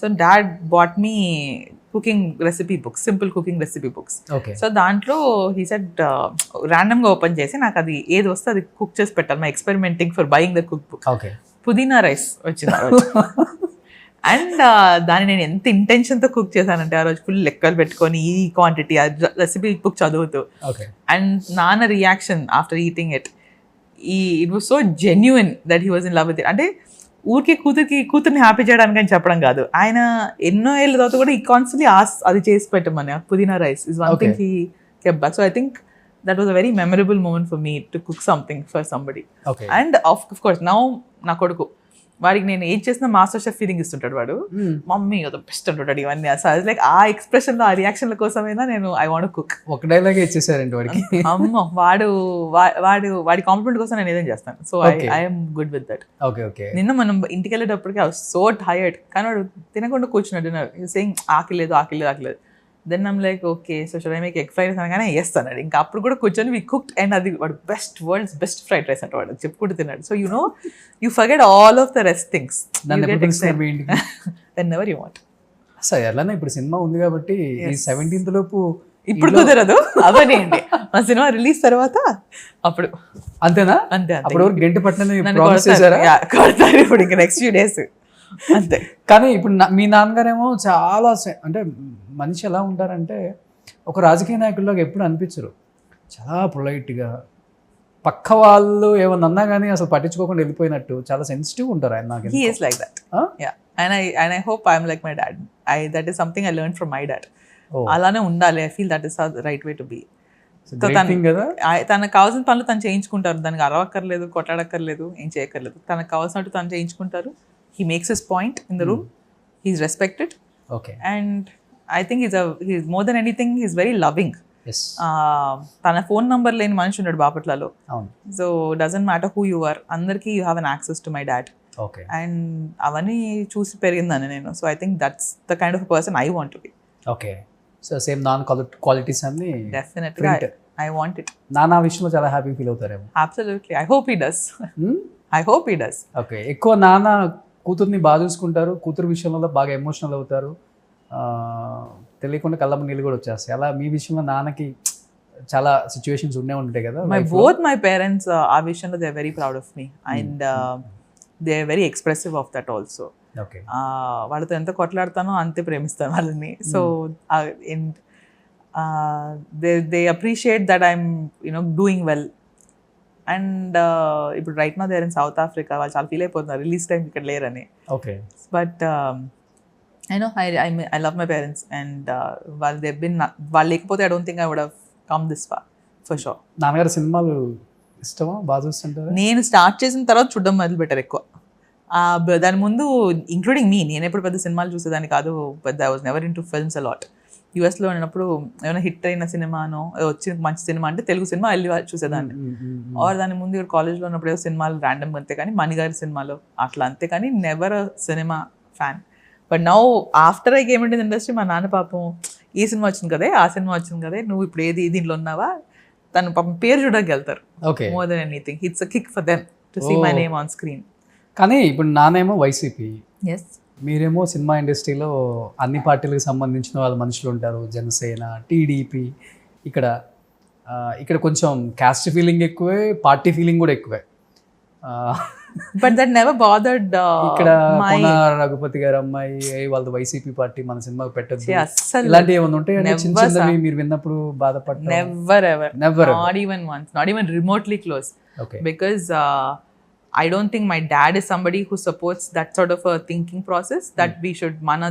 So dad bought me cooking recipe books, simple cooking recipe books. So దాంట్లో హీ సెడ్ ర్యాండమ్గా ఓపెన్ చేసి నాకు అది ఏది వస్తే అది కుక్ చేసి పెట్టాలి, my experimenting for buying the cook book. పుదీనా రైస్ వచ్చింది ఆ రోజు. అండ్ దాన్ని నేను ఎంత ఇంటెన్షన్తో కుక్ చేశానంటే ఆ రోజు ఫుల్ లెక్కలు పెట్టుకొని ఈ క్వాంటిటీ రెసిపీ బుక్ చదువుతూ. అండ్ నాన్న reaction after eating it was so genuine that he was in love with it. అంటే ఊరికి కూతుర్ని హ్యాపీ చేయడానికి అని చెప్పడం కాదు, ఆయన ఎన్నో ఏళ్ళ తర్వాత కూడా ఈ కాన్స్టెంట్లీ అది చేసి పెట్టమని. Pudina rice is one thing he kept back. So I think that was a very memorable moment for me to cook something for somebody. And of course now నా కొడుకు, వాడికి నేను ఏం చేసినా మాస్టర్ షెఫ్ ఫీలింగ్ ఇస్తుంటాడు. వాడు మమ్మీ అది best అంటుంటాడు ఇవన్నీ. సో లైక్ ఆ ఎక్స్ప్రెషన్లో, ఆ రియాక్షన్ల కోసమైనా నేను ఐ వాంట్ కుక్. ఒక డైలాగ్ ఇచ్చేసారండి వాడికి. అమ్మో, వాడి కాంప్లిమెంట్ కోసం నేను ఏదైనా చేస్తాను. So I'm good with that. నిన్న మనం ఇంటికి వెళ్ళేటప్పటికి ఐ వాజ్ సో టైర్డ్, కానీ వాడు తినకుండా కూర్చున్నాడు డిన్నర్, సేయింగ్ ఆకలేదు. Then I'm like okay, so should I make egg fried rice అనగానే చేస్తాడు. ఇంకా అప్పుడు కూడా కూర్చొని వి కుక్డ్, అండ్ అది వాడు వరల్డ్స్ బెస్ట్ ఫ్రైడ్ రైస్ అంటే వాడు చెప్పుకుంటూ తిన్నాడు. So you know you forget all of the rest things whenever you want. Sir ఎలానే ఇప్పుడు సినిమా ఉంది కాబట్టి 17th లోపు ఇప్పుడు కుదరదు, అవనేయండి మా సినిమా రిలీజ్ తర్వాత అప్పుడు. అంతేనా? అంతే. అప్పుడు గంట పట్టిన కొడతారు ఇప్పుడు ఇంకా నెక్స్ట్ ఫ్యూ డేస్ అంతే. కానీ ఇప్పుడు మీ నాన్నగారేమో చాలా అంటే మనిషి ఎలా ఉంటారంటే ఒక రాజకీయ నాయకుల్లోకి ఎప్పుడు అనిపించరు, చాలా పొలైట్గా, పక్క వాళ్ళు ఏమన్నా అన్నా కానీ అసలు పట్టించుకోకుండా వెళ్ళిపోయినట్టు చాలా సెన్సిటివ్ ఉంటారు ఆయన. నాకు he is like that. Yeah, and I hope I'm like my dad. That is something I learned from my dad. అలానే ఉండాలి. I feel that is the right way to be. తనకు కావాల్సిన పనులు తను చేయించుకుంటారు, దానికి అరవక్కర్లేదు, కొట్లాడక్కర్లేదు, ఏం చేయక్కర్లేదు. తనకు కావాల్సినట్టు తను చేయించుకుంటారు. He makes his point in the room. He's respected. And I think he's more than anything, he's very loving. తన ఫోన్ నంబర్ లేని మనిషి ఉన్నాడు బాపట్లలో. So doesn't matter who you are, అందరికీ you have an access to my dad. And అవన్నీ చూసి పెరిగిందని నేను. So I think that's the kind of person I want to be. Okay. So same నాన్ క్వాలిటీస్ అన్ని డెఫినెట్గా ఐ వాంట్ ఇట్. నానా విషయంలో చాలా హ్యాపీ ఫీల్ అవుతారేమో. Absolutely, I hope he does. I hope he does. Okay, ఎక్కువ నాన్న కూతుర్ని బాగా చూసుకుంటారు, కూతురు విషయంలో బాగా ఎమోషనల్ అవుతారు, తెలియకుండా కళ్ళమ్మ నీళ్ళు కూడా వచ్చేస్తాయి. అలా మీ విషయంలో నాన్నకి చాలా సిచ్యువేషన్స్ ఉంటాయి కదా. బోత్ మై పేరెంట్స్ ఆ విషయంలో they are very proud of me and they are very expressive of that also. Okay, వాళ్ళతో ఎంత కొట్లాడతానో అంతే ప్రేమిస్తాను వాళ్ళని. So they appreciate that I'm doing well. And ఇప్పుడు right now there in South Africa. వాళ్ళు చాలా ఫీల్ అయిపోతున్నారు రిలీజ్ టైం ఇక్కడ లేరని. Okay, but I love my parents and వాళ్ళు లేకపోతే I don't think I would have come this far for sure. నాన్నగారు సినిమాలు ఇష్టమా, బాగా చూస్తుంటారు? నేను స్టార్ట్ చేసిన తర్వాత చూడడం మొదలు పెట్టారు ఎక్కువ. దాని ముందు ఇంక్లూడింగ్ మీ, నేను ఎప్పుడు పెద్ద సినిమాలు చూసేదాన్ని కాదు. పెద్ద I was never into films a lot. యూఎస్లో ఉన్నప్పుడు ఏమైనా హిట్ అయిన సినిమానో వచ్చిన మంచి సినిమా అంటే తెలుగు సినిమా వెళ్ళి చూసేదాన్ని. ఆర్ దాని ముందు ఇక్కడ కాలేజ్లో ఉన్నప్పుడు ఏదో సినిమాలు ర్యాండమ్ అంతే కానీ మణిగారి సినిమాలో అట్లా అంతే కానీ never cinema fan. But now after I came into the industry మా నాన్న పాపం ఈ సినిమా వచ్చింది కదే, ఆ సినిమా వచ్చింది కదే, నువ్వు ఇప్పుడు ఏది దీంట్లో ఉన్నావా, తను పాపం పేరు చూడడానికి వెళ్తారు. Okay, more than anything it's a kick for them to see my name on screen. కానీ ఇప్పుడు నానేమో వైసీపీ, ఎస్, మీరేమో సినిమా ఇండస్ట్రీలో అన్ని పార్టీలకు సంబంధించిన వాళ్ళ మనుషులు ఉంటారు, జనసేన, టీడీపీ. ఇక్కడ కొంచెం క్యాస్ట్ ఫీలింగ్ ఎక్కువే, పార్టీ ఫీలింగ్ కూడా ఎక్కువే. But that never bothered. ఇక్కడ కోన రఘుపతి గారు అమ్మాయి వాళ్ళది వైసీపీ పార్టీ, మన సినిమాకి పెట్టొచ్చు, అస్సలు ఇలాంటి ఏమైనా ఉంటాయి చిన్న చిన్నవి మీరు విన్నప్పుడు బాధపడ్డారు? Never ever, not even once, not even remotely close. Okay, because I don't think my dad is somebody who supports that sort of a thinking process that we should mana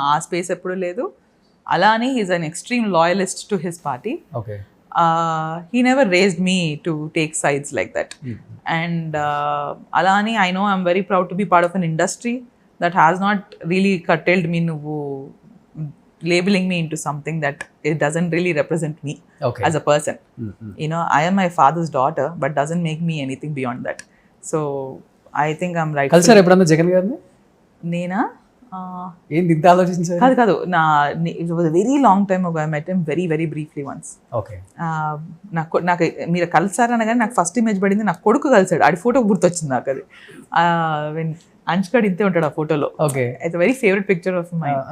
aa space eppudu ledu. Alani he is an extreme loyalist to his party. Okay, he never raised me to take sides like that. And Alani, I know I'm very proud to be part of an industry that has not really curtailed me nuvu labeling me into something that it doesn't really represent me. Okay, as a person. I am my father's daughter but doesn't make me anything beyond that. So I think I'm right. కలిసారు ఎప్పుడన్నా జగన్ గారిని? నేనా? ఏంటి ఇంత ఆలోచించారు? కాదు, it was a very long time ago. I met him very very briefly once. Okay, నాకు మీరు కలిసారనగానే నాకు ఫస్ట్ ఇమేజ్ పడింది నా కొడుకు కలిసాడు. ఆడి ఫోటో గుర్తొచ్చింది నాకు అది. అంచుకాడు ఇంతే ఉంటాడు ఆ ఫోటోలో. Okay, it's very favourite picture of mind.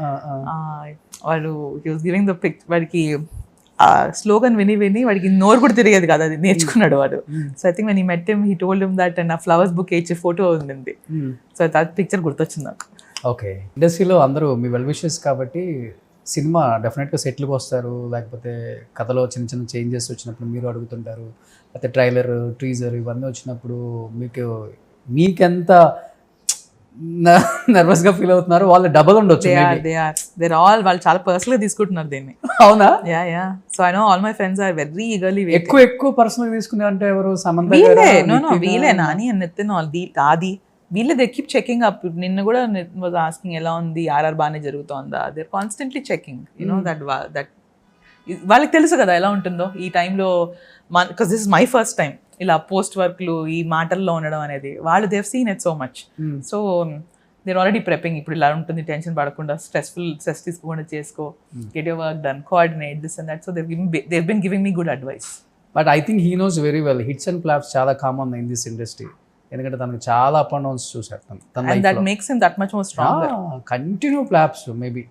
వాడు హీ వాస్ గివింగ్ ద వాడికి స్లోగన్ విని వాడికి నోరు కూడా తిరిగేది కదా, అది నేర్చుకున్నాడు వాడు. So I think when he met him he told him that నా ఫ్లవర్స్ బుక్ ఇచ్చే ఫోటో ఉంది. సో దట్ పిక్చర్ గుర్తొచ్చింది నాకు. ఓకే, ఇండస్ట్రీలో అందరూ మీ వెల్ విషెస్ కాబట్టి సినిమా డెఫినెట్గా సెటిల్కి వస్తారు, లేకపోతే కథలో చిన్న చిన్న చేంజెస్ వచ్చినప్పుడు మీరు అడుగుతుంటారు, లేకపోతే ట్రైలర్, టీజర్ ఇవన్నీ వచ్చినప్పుడు మీకెంత నర్వస్ గా ఫీల్ అవుతున్నారు? వాళ్ళు డబల్ ఉండొచ్చు. వాళ్ళు చాలా పర్సనల్ గా తీసుకుంటున్నారు దీన్ని. అవునా? Yeah. So I know all my friends are very eagerly ఎక్కువ పర్సనల్ తీసుకునే అంటే ఎవరు? సమంత వీలే, నాని అని ఎత్తిన ఆది వీళ్ళే. They keep checking up. నిన్న కూడా వాజ్ ఆస్కింగ్ ఎలా ఉంది, ఆర్ఆర్ బాగానే జరుగుతుందా. They are constantly checking. That వాళ్ళకి తెలుసు కదా ఎలా ఉంటుందో ఈ టైంలో. Because this is my first time ఇలా పోస్ట్ వర్క్లు ఈ మాటల్లో ఉండడం అనేది. వాళ్ళు they've seen it so much. So they're already prepping. ఇప్పుడు ఇలా ఉంటుంది, టెన్షన్ పడకుండా, స్ట్రెస్ తీసుకోకుండా చేసుకో, get your work done, coordinate this and that. So Dev been giving me good advice. But I think he knows very well hits and flops చాలా common in this industry. ఎందుకంటే తనకు చాలా అప్ అండ్ డౌన్స్ చూసారు. And that makes him that much more stronger. Continue flops. Maybe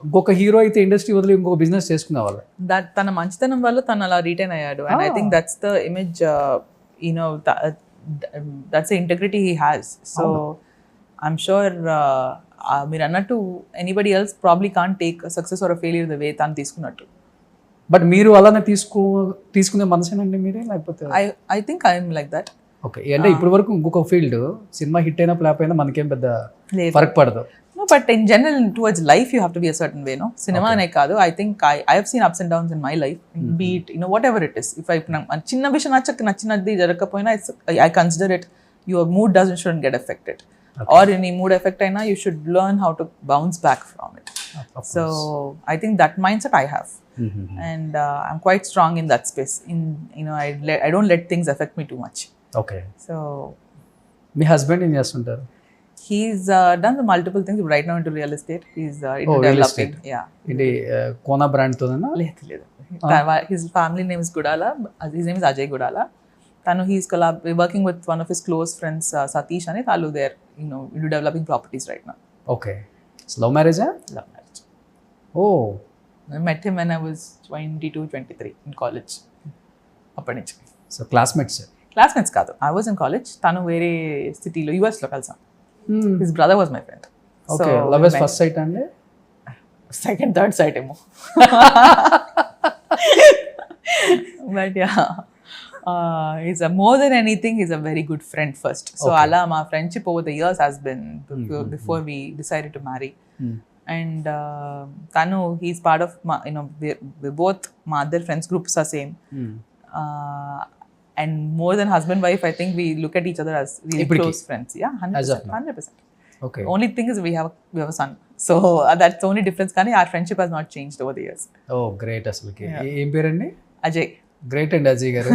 ఇంకొక hero అయితే industry వదిలి ఇంకొక business చేసుకునే వాళ్ళు. దట్ తన మంచితనం వల్ల తను అలా రిటైన్ అయ్యాడు. And I think that's the image, that's the integrity he has. So I'm sure మీరు అన్నట్టు anybody else probably can't take success or failure the way తను తీసుకున్నట్టు. బట్ మీరు అలానే తీసుకునే మనసేనండి మీరే, లేకపోతే? I think I'm like that. Okay, అంటే ఇప్పటి వరకు ఇంకొక ఫీల్డ్ సినిమా హిట్ అయినా ఫ్లాప్ అయినా మనకేం పెద్ద ఫరక్ పడదు. No, but in general, towards life, you have to be a certain way, no? Cinema ane kaadu. I think I have seen ups and downs in my life, be it, whatever it is. If I chinna vishayam nachinadi jarakapoyina, I consider it, your mood shouldn't get affected. Okay. Or any mood effect aina, you should learn how to bounce back from it. So I think that mindset I have. And I'm quite strong in that space. I don't let things affect me too much. Okay. So me husband ఏం చేస్తుంటారు? He's done the multiple things right now into real estate. He's into real developing. estate. Yeah. ఇది కోనా బ్రాండ్తోనేనా? లేదు. His family name is Gudala. His name is Ajay Gudala. He's working with one of his close friends, Satish, and they're into developing properties right now. Okay. Love మ్యారేజా? Love marriage. Oh, I met him when I was 22, 23 in college. అప్పటి నుంచి. So classmates. Classmates కాదు. I was in college. తను వేరే సిటీలో US లో కలిసాం. His brother was my friend. Okay. Love at first sight అండి? Second, third sight ఏమో. But yeah, he's more than anything, he's a very good friend first. So ala my friendship over the years has been before we decided to marry. And Tanu, he's part of my, we're both my other friends groups are same. And more than husband wife, I think we look at each other as really close friends. Yeah, 100%. 100%. Okay. Only thing is we have a son. So that's the only difference. Kani our friendship has not changed over the years. Oh great. అసలుకి ఏం పేరండి? Ajay. Great అండి అజయ్ గారు.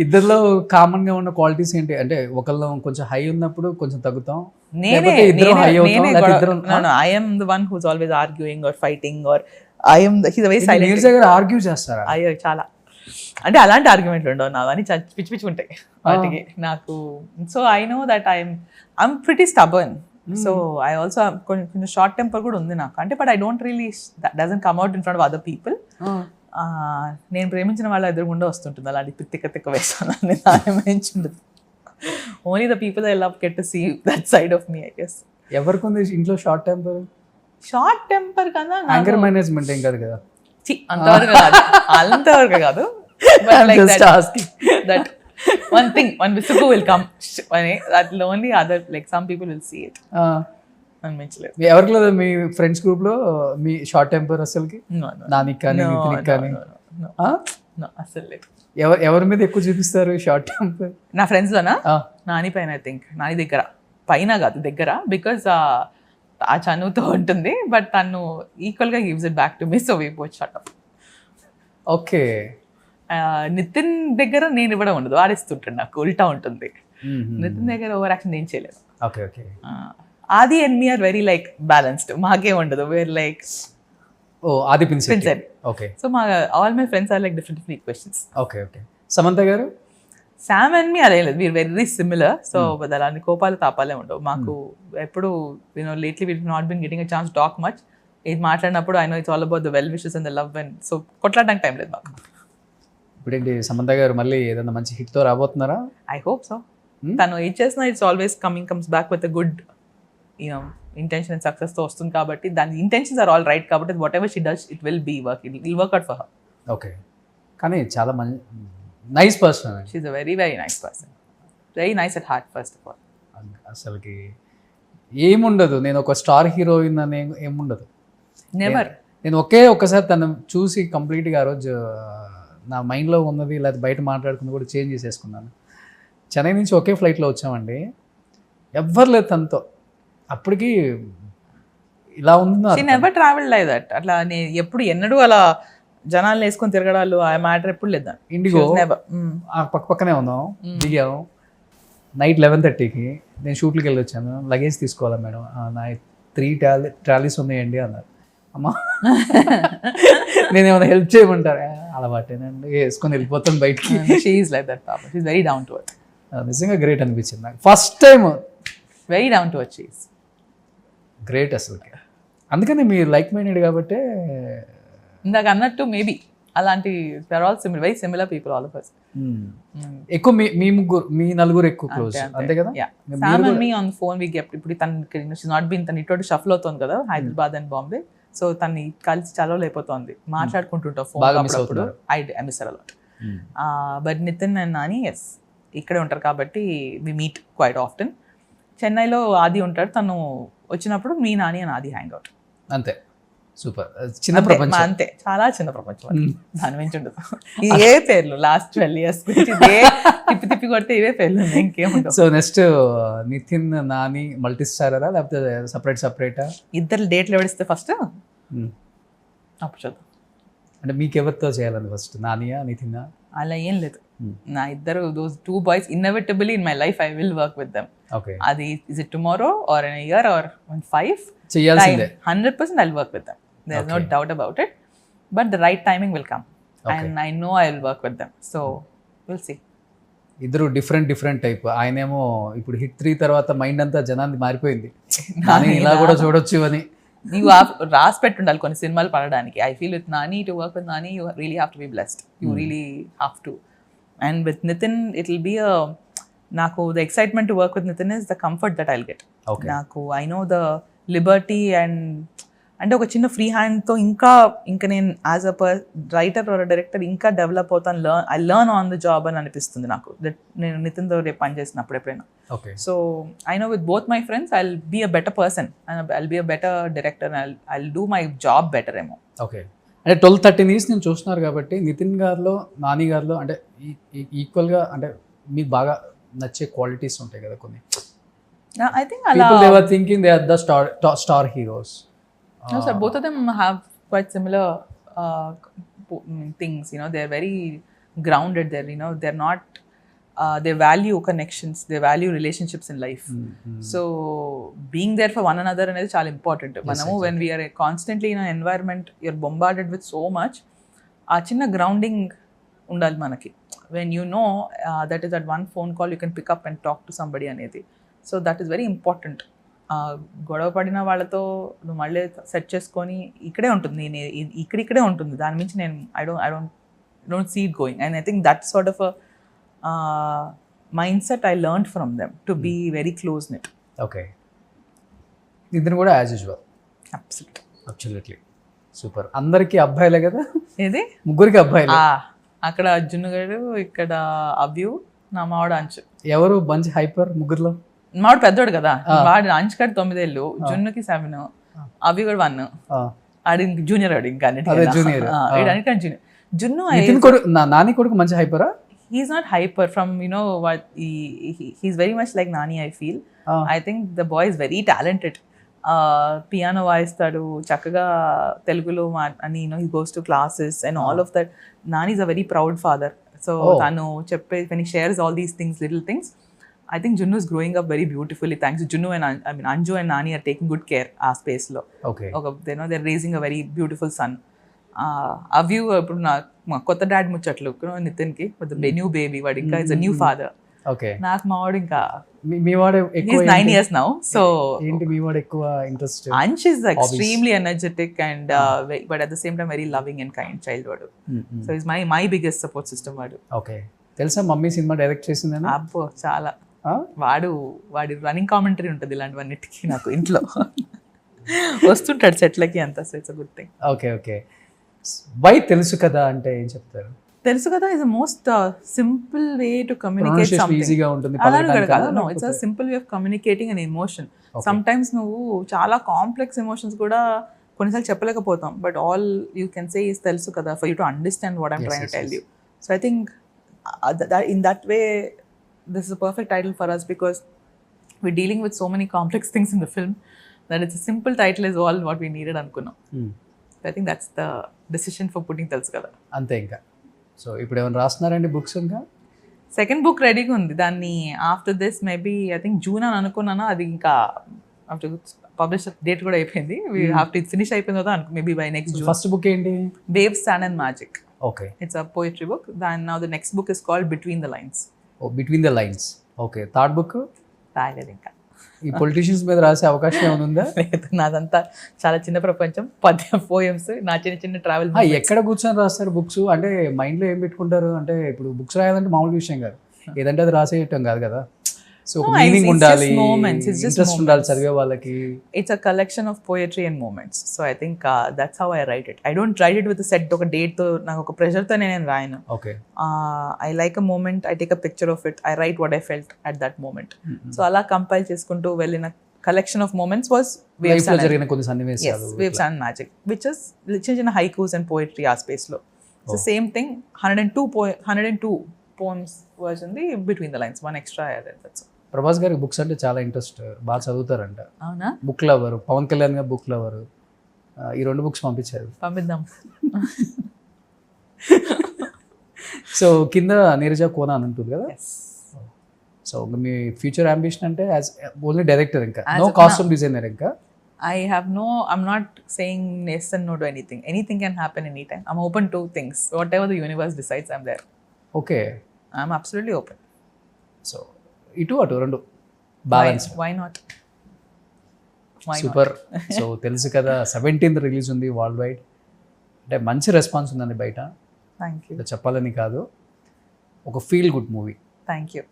ఇద్దరిలో common గా ఉన్న qualities ఏంటి? అంటే ఒకళ్ళు కొంచెం హై ఉన్నప్పుడు కొంచెం తగ్గుతాం, లేకపోతే ఇద్దరు హై అవుతాం, లేకపోతే ఇద్దరు. No, I am the one who's always arguing or fighting, or he's a very silent. Neeraja గారు ఆర్గ్యూ చేస్తారా? అయ్యో చాలా. అంటే అలాంటి ఆర్గ్యుమెంట్లు ఉండవు నా అని, పిచ్చి పిచ్చి ఉంటాయి వాటికి నాకు. So I know that I'm pretty stubborn. So I also కొంచెం షార్ట్ టెంపర్ కూడా ఉంది నాకు. అంటే but I don't really doesn't come out in front of other people. నేను ప్రేమించిన వాళ్ళ ఎదురుగుండా వస్తుంటుంది అలాంటి తిక్క వేసాను. ప్రేమించుండదు. Only the people I love get to see that side of me, I guess. ఎవరికి ఉంది ఇంట్లో షార్ట్ టెంపర్? షార్ట్ టెంపర్ కన్నా యాంకర్ మేనేజ్మెంట్ ఏం కాదు కదా? అంతవరకు కాదు. That one thing, one visual will come. That only other, like some people will see it. అనిపించలేదు. ఎవరికి లేదు మీ ఫ్రెండ్స్ గ్రూప్ లో మీ షార్ట్ టెంపర్ అసలుకి? నానికి కానీ నితిన్కి కానీ? అసలు లేదు. ఎవరి మీద ఎక్కువ చూపిస్తారు షార్ట్ టెంపర్? నా ఫ్రెండ్స్ లోనా? నాని పైన, ఐ థింక్. నాని దగ్గర, పైన కాదు దగ్గర, బికాస్ ఆ చనువుతో ఉంటుంది. బట్ తను ఈక్వల్ గా gives it back to me, so we both shut up. Okay. Nithin దగ్గర నేను ఇవ్వడం ఉండదు, ఆడిస్తుంటాడు, నాకు ఉల్టా ఉంటుంది. నితిన్ దగ్గర ఓవర్ యాక్షన్ ఏం చేయలేదు. Okay okay. Aadi and me are very like balanced. మాకే ఉండదు, వేర్ లైక్ ఆది పిన్సెట్. ఓకే. సో మా all my friends are like different equations. Okay okay. Samantha garu? Sam and మీ అదే లేదు, వీఆర్ వెరీ సిమిలర్. సో అలాంటి కోపాలు తాపాలే ఉండవు మాకు. ఎప్పుడు lately we not been getting a chance talk much. ఇది మాట్లాడినప్పుడు I know it's all about the well wishes and the love, and so కొట్లాడడానికి టైం లేదు మాకు. ఇప్పుడేంటి సమంత గారు మళ్ళీ ఏదైనా మంచి హిట్ తో రాబోతున్నారా? I hope so. తను ఏం చేసినా it's always comes back with a good intention and success తో వస్తుంది. కాబట్టి దాని ఇంటెన్షన్స్ ఆర్ ఆల్ రైట్. కాబట్టి whatever she does it will be work, it will work out for her. Okay. కానీ చాలా nice person. She is a very very nice person, very nice at heart first of all. అసలుకి ఏముండదు, నేను ఒక star heroine అని ఏముండదు. Never. నేను ఒక్కసారి తను చూసి కంప్లీట్గా ఆ రోజు నా మైండ్లో ఉన్నది లేదా బయట మాట్లాడుకుని కూడా చేంజ్ చేసేసుకున్నాను. చెన్నై నుంచి ఒకే ఫ్లైట్లో వచ్చామండి, ఎవ్వరు లేదు తనతో. అప్పటికి ఇలా ఉంది. She never travelled like that. అట్లా ఎప్పుడు ఎన్నడూ అలా జనాలు వేసుకొని తిరగడాలు ఆ మ్యాటర్ ఎప్పుడు లేదు. ఇండిగో పక్కనే ఉన్నాం, దిగాం నైట్ 11:30కి. నేను షూట్లకి వెళ్ళి వచ్చాను, లగేజ్ తీసుకోవాలా మేడం? నా 3 ట్రాలీస్ ఉన్నాయండి అన్నారు. అమ్మా నేను ఏమైనా హెల్ప్ చేయమంటారా? అలవాటేనండి, వేసుకొని వెళ్ళిపోతాను బయటికి. షీ ఈజ్ లైక్ దట్ పాప, she is very down to earth. నిజంగా గ్రేట్ అనిపించింది నాకు first time. Very down to earth, she is great అసలుకి. అందుకని మీరు లైక్ మైండెడ్ కాబట్టి ఇందాక అన్నట్టు మేబీ అలాంటి we are all similar, very similar people all of us. ఎక్కువ మీ నలుగురు ఎక్కువ క్లోజ్ అంతే కదా? Sam and me on phone we get. ఇప్పుడు తను షీ నాట్ బీన్, తను ఇటు షఫల్ అవుతుంది కదా హైదరాబాద్ అండ్ బాంబే. సో తన్ని కలిసి చలవలు అయిపోతుంది, మాట్లాడుకుంటుంటాం ఫోన్ అప్పుడు. I miss her a lot. But Nithin and Nani ఎస్ ఇక్కడే ఉంటారు కాబట్టి వి మీట్ క్వైట్ ఆఫ్టెన్. చెన్నైలో ఆది ఉంటాడు, తను వచ్చినప్పుడు మీ నాని అని ఆది హ్యాంగ్ అవుట్. అంతే. సూపర్. చిన్న ప్రపంచం. అంతే, చాలా చిన్న ప్రపంచం. దాని మించి ఉండదు. ఇవే పేర్లు లాస్ట్ 12 years గురించి తిప్పి కొడితే ఇవే పేర్లు, ఇంకేముండవు. సో నెక్స్ట్ నితిన్ నాని మల్టీ స్టారరా లేకపోతే సపరేటా? ఇద్దరు డేట్లు ఎవరిస్తే ఫస్ట్ అప్పుడు చూద్దాం. అంటే మీకు ఎవరితో చేయాలని ఫస్ట్, నానియా నితినా? అలా ఏం లేదు, నా ఇద్దరు those two boys inevitably in my life I will work with them. Okay, అది is it tomorrow or in a year or in 5 చేయాల్సిందే. 100% I'll work with them. There's no doubt about it. But the right timing will come. And I know I'll work with them. So we'll see. ఇద్దరు different type. ఆయనేమో ఇప్పుడు hit 3 తర్వాత mind అంతా జనాన్ని మారిపోయింది, నాని ఇలా కూడా చూడొచ్చు అని. నీవు రాసి పెట్టుండాలి కొన్ని సినిమాలు పడడానికి. I feel with Nani, to work with Nani you really have to be blessed. You really have to. And with Nithin it will be నాకు the excitement to work with Nithin is the comfort that I'll get. నాకు I know the liberty and అంటే ఒక చిన్న free హ్యాండ్తో ఇంకా నేను as a writer or director ఇంకా develop అవుతాను. I learn on the job అని అనిపిస్తుంది నాకు. నేను నితిన్తో రేపు పని చేసినప్పుడు ఎప్పుడైనా. So I know with both my friends I will be a better person and I will be a better director and I will do my job better ఏమో. ఓకే, అంటే 12-13 ఇయర్స్ నేను చూస్తున్నారు కాబట్టి నితిన్ గారిలో నాని గారిలో అంటే ఈక్వల్గా అంటే మీకు బాగా నచ్చే క్వాలిటీస్ ఉంటాయి కదా కొన్ని. ఐ థింక్ అలా they were thinking they are the star heroes. No, sir, both of them have quite similar things. You know, they're very grounded. They're not. They value connections. They value relationships in life. So being there for one another is చాలా important. Manamu when we are constantly in an environment, you're bombarded with so much. ఆ చిన్న grounding ఉండాలి మనకి. When you know that is at one phone call you can pick up and talk to somebody అనేది. So that is very important. గొడవ పడిన వాళ్ళతో నువ్వు మళ్ళీ సెట్ చేసుకొని ఇక్కడే ఉంటుంది, నేను ఇక్కడే ఉంటుంది, దాని మించి నేను I don't see it going. And I think that sort of mindset I learn from them to be very close net. Okay, ఇద్దరు కూడా యాజ్ యూజువల్. Absolutely super. అందరికీ అబ్బాయిలే కదా? ఏది ముగ్గురికి అబ్బాయిలు. అక్కడ అర్జున్ గారు, ఇక్కడ అవ్యూ, నా మావాడు అంచు. ఎవరు మంచి హైపర్ ముగ్గురులో? మావాడు పెద్దోడు కదా, వాడు అంచుకాడు 9 ఏళ్ళు, జున్నుకి 7, అవి కూడా 1. ఆడి జూనియర్ ఆడు ఇంకా జూనియర్. జున్ను నాని కొడుకు మంచి హైపరా? He's not hyper from what he's very much like Nani. I feel I think the boy is very talented. Piano వాయిస్తాడు చక్కగా, తెలుగులో అని he goes to classes and all of that. Nani is a very proud father. So తను చెప్పే when he shares all these things, little things, I think Junnu is growing up very beautifully thanks to Junnu and Anju and Nani are taking good care ఆ space లో. Okay. They're raising a very beautiful son. Avyu ఇప్పుడు మా కొత్త dad ముచ్చట్లు నితిన్కి with the new baby, వాడు ఇంకా is a new father. Okay, నాకు మా వాడు ఇంకా మీ వాడు ఎక్కువ 9 years now. So ఏంటి మీ వాడు ఎక్కువ interest? Ansh is extremely energetic and but at the same time very loving and kind child వాడు. So he's my biggest support system వాడు. ఓకే, తెలుసా మమ్మీ సినిమా డైరెక్ట్ చేసిందని? అబ్బో చాలా. వాడి రన్నింగ్ కామెంటరీ ఉంటుంది ఇలాంటివన్నిటికీ నాకు ఇంట్లో వస్తుంటాడు సెట్లకి అంతా. So it's a good thing. Okay, why తెలుసు కదా అంటే ఏం చెప్తారు? తెలుసు కదా is the most simple way to communicate something. ఈజీగా ఉంటుంది. No, it's a simple way of communicating an emotion. Sometimes నువ్వు చాలా కాంప్లెక్స్ ఎమోషన్స్ కూడా కొన్నిసార్లు చెప్పలేకపోతాం, but all you can say is తెలుసు కదా for you to understand what I'm trying to tell you. So I think in that way this is a perfect title for us because we're dealing with so many complex things in the film that it's a simple title is all what we needed అనుకున్నాం. I think that's the decision for putting తెలుసు కదా. అంతే. ఇంకా so ఇప్పుడు ఏమైనా రాస్తున్నారండి books? ఇంకా second book రెడీగా ఉంది. దాన్ని after this maybe I think June అని అనుకున్నాను. అది ఇంకా ఆఫ్టర్ పబ్లిష్ డేట్ కూడా అయిపోయింది. వీ హ్యావ్ టు ఫినిష్ అయిపోయింది కదా maybe by next June. First book ఏంటి? Waves, sand and magic. Okay, it's a poetry book. Then now the next book is called between the lines. Between the lines. Okay, third book రాయలేదు ఇంకా. ఈ politicians మీద రాసే అవకాశం ఏమైనా ఉందా? లేదు, నాదంతా చాలా చిన్న ప్రపంచం. పోయమ్స్, నా చిన్న ట్రావెల్. ఎక్కడ కూర్చొని రాస్తారు బుక్స్? అంటే మైండ్లో ఏం పెట్టుకుంటారు? అంటే ఇప్పుడు బుక్స్ రాయాలంటే మామూలు విషయం కాదు, ఏదంటే అది రాసేయటం కాదు కదా. సో మీనింగ్ ఉండాలి, ఇంట్రెస్ట్ ఉండాలి చదివే వాళ్ళకి. It's a collection of poetry and moments. So I think that's how I write it. I don't write it with set ఒక డేట్ తో, నాకు ఒక ప్రెషర్ తో నేను రాయను. Okay, I like a moment, I take a picture of it, I write what I felt at that moment. So అలా compile చేసుకుంటూ వెళ్ళిన కలెక్షన్ ఆఫ్ మూమెంట్స్ వాస్ జరిగిన కొన్ని సన్నివేశాలు, waves and magic, which is చిన్న హైకూస్ అండ్ పోయట్రీ ఆ space లో. So same thing 102 poems version the between the lines, 1 extra added. That's all. Prabhas గారికి బుక్స్ అంటే చాలా ఇంట్రెస్ట్, బాగా చదువుతారంట. అవునా? Book lover. పవన్ కళ్యాణ్ గారు బుక్ లవర్. ఈ 2 బుక్స్ పంపించారు. పంపిద్దాం. సో కింద నీరజ కోన అని ఉంటుంది కదా. ఎస్. సో మీ ఫ్యూచర్ అంబిషన్ అంటే యాజ్ ఓన్లీ డైరెక్టర్, ఇంకా As no of costume designer ఇంకా? I'm not saying yes and no to anything. Anything can happen anytime. I'm open to things. Whatever the universe decides, I'm there. Okay. I'm absolutely open. So ఇటు అటు రెండు balance. Why not? Super. So తెలుసు కదా 17th release ఉంది world wide. అంటే మంచి response ఉందండి బయట. Thank you. ఇలా చెప్పాలని కాదు, ఒక feel good movie. Thank you.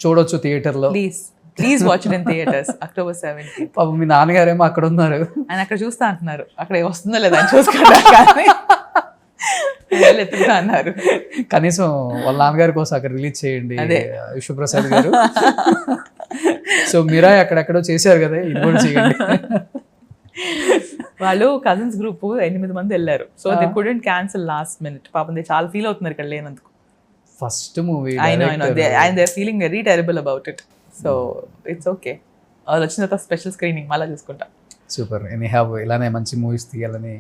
చూడొచ్చు థియేటర్లో. Please watch it in theaters. October 17th. పాపం మీ నాన్నగారేమో అక్కడ ఉన్నారు. ఆయన అక్కడ చూస్తా అంటున్నారు. అక్కడ వస్తుందో లేదా అని చూసుకుంటా కానీ ఎత్తుకుతా అన్నారు. కనీసం వాళ్ళ నాన్నగారి కోసం అక్కడ రిలీజ్ చేయండి విశ్వప్రసాద్ గారు. సో మీరా అక్కడెక్కడో చేశారు కదా, ఇది కూడా చేయండి. వాళ్ళు కజిన్స్ గ్రూప్ 8 మంది వెళ్ళారు. So they couldn't cancel last minute. పాపం దే చాలా ఫీల్ అవుతున్నారు ఇక్కడ లేనందుకు. First movie I know. And they're feeling very terrible about it. So it's okay. వాళ్ళు వచ్చిన తర్వాత స్పెషల్ స్క్రీనింగ్ మళ్ళీ చూసుకుంటా. సూపర్. ఎనీ హ్యావ్ ఇలానే మంచి మూవీస్ తీయాలని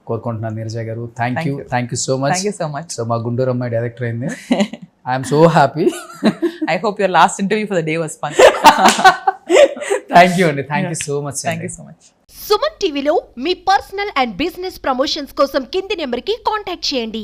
కోరుకుంటున్నాను నీరజ గారు. Thank you so much. Thank you so much. So మా గుంటూరు అమ్మాయి డైరెక్టర్ అయింది. I'm so happy. I hope your last interview for the day was fun. Thank you అండి. Thank you so much. Thank you so much. Suman టీవీలో మీ personal and business promotions కోసం కింది నెంబర్కి contact చేయండి.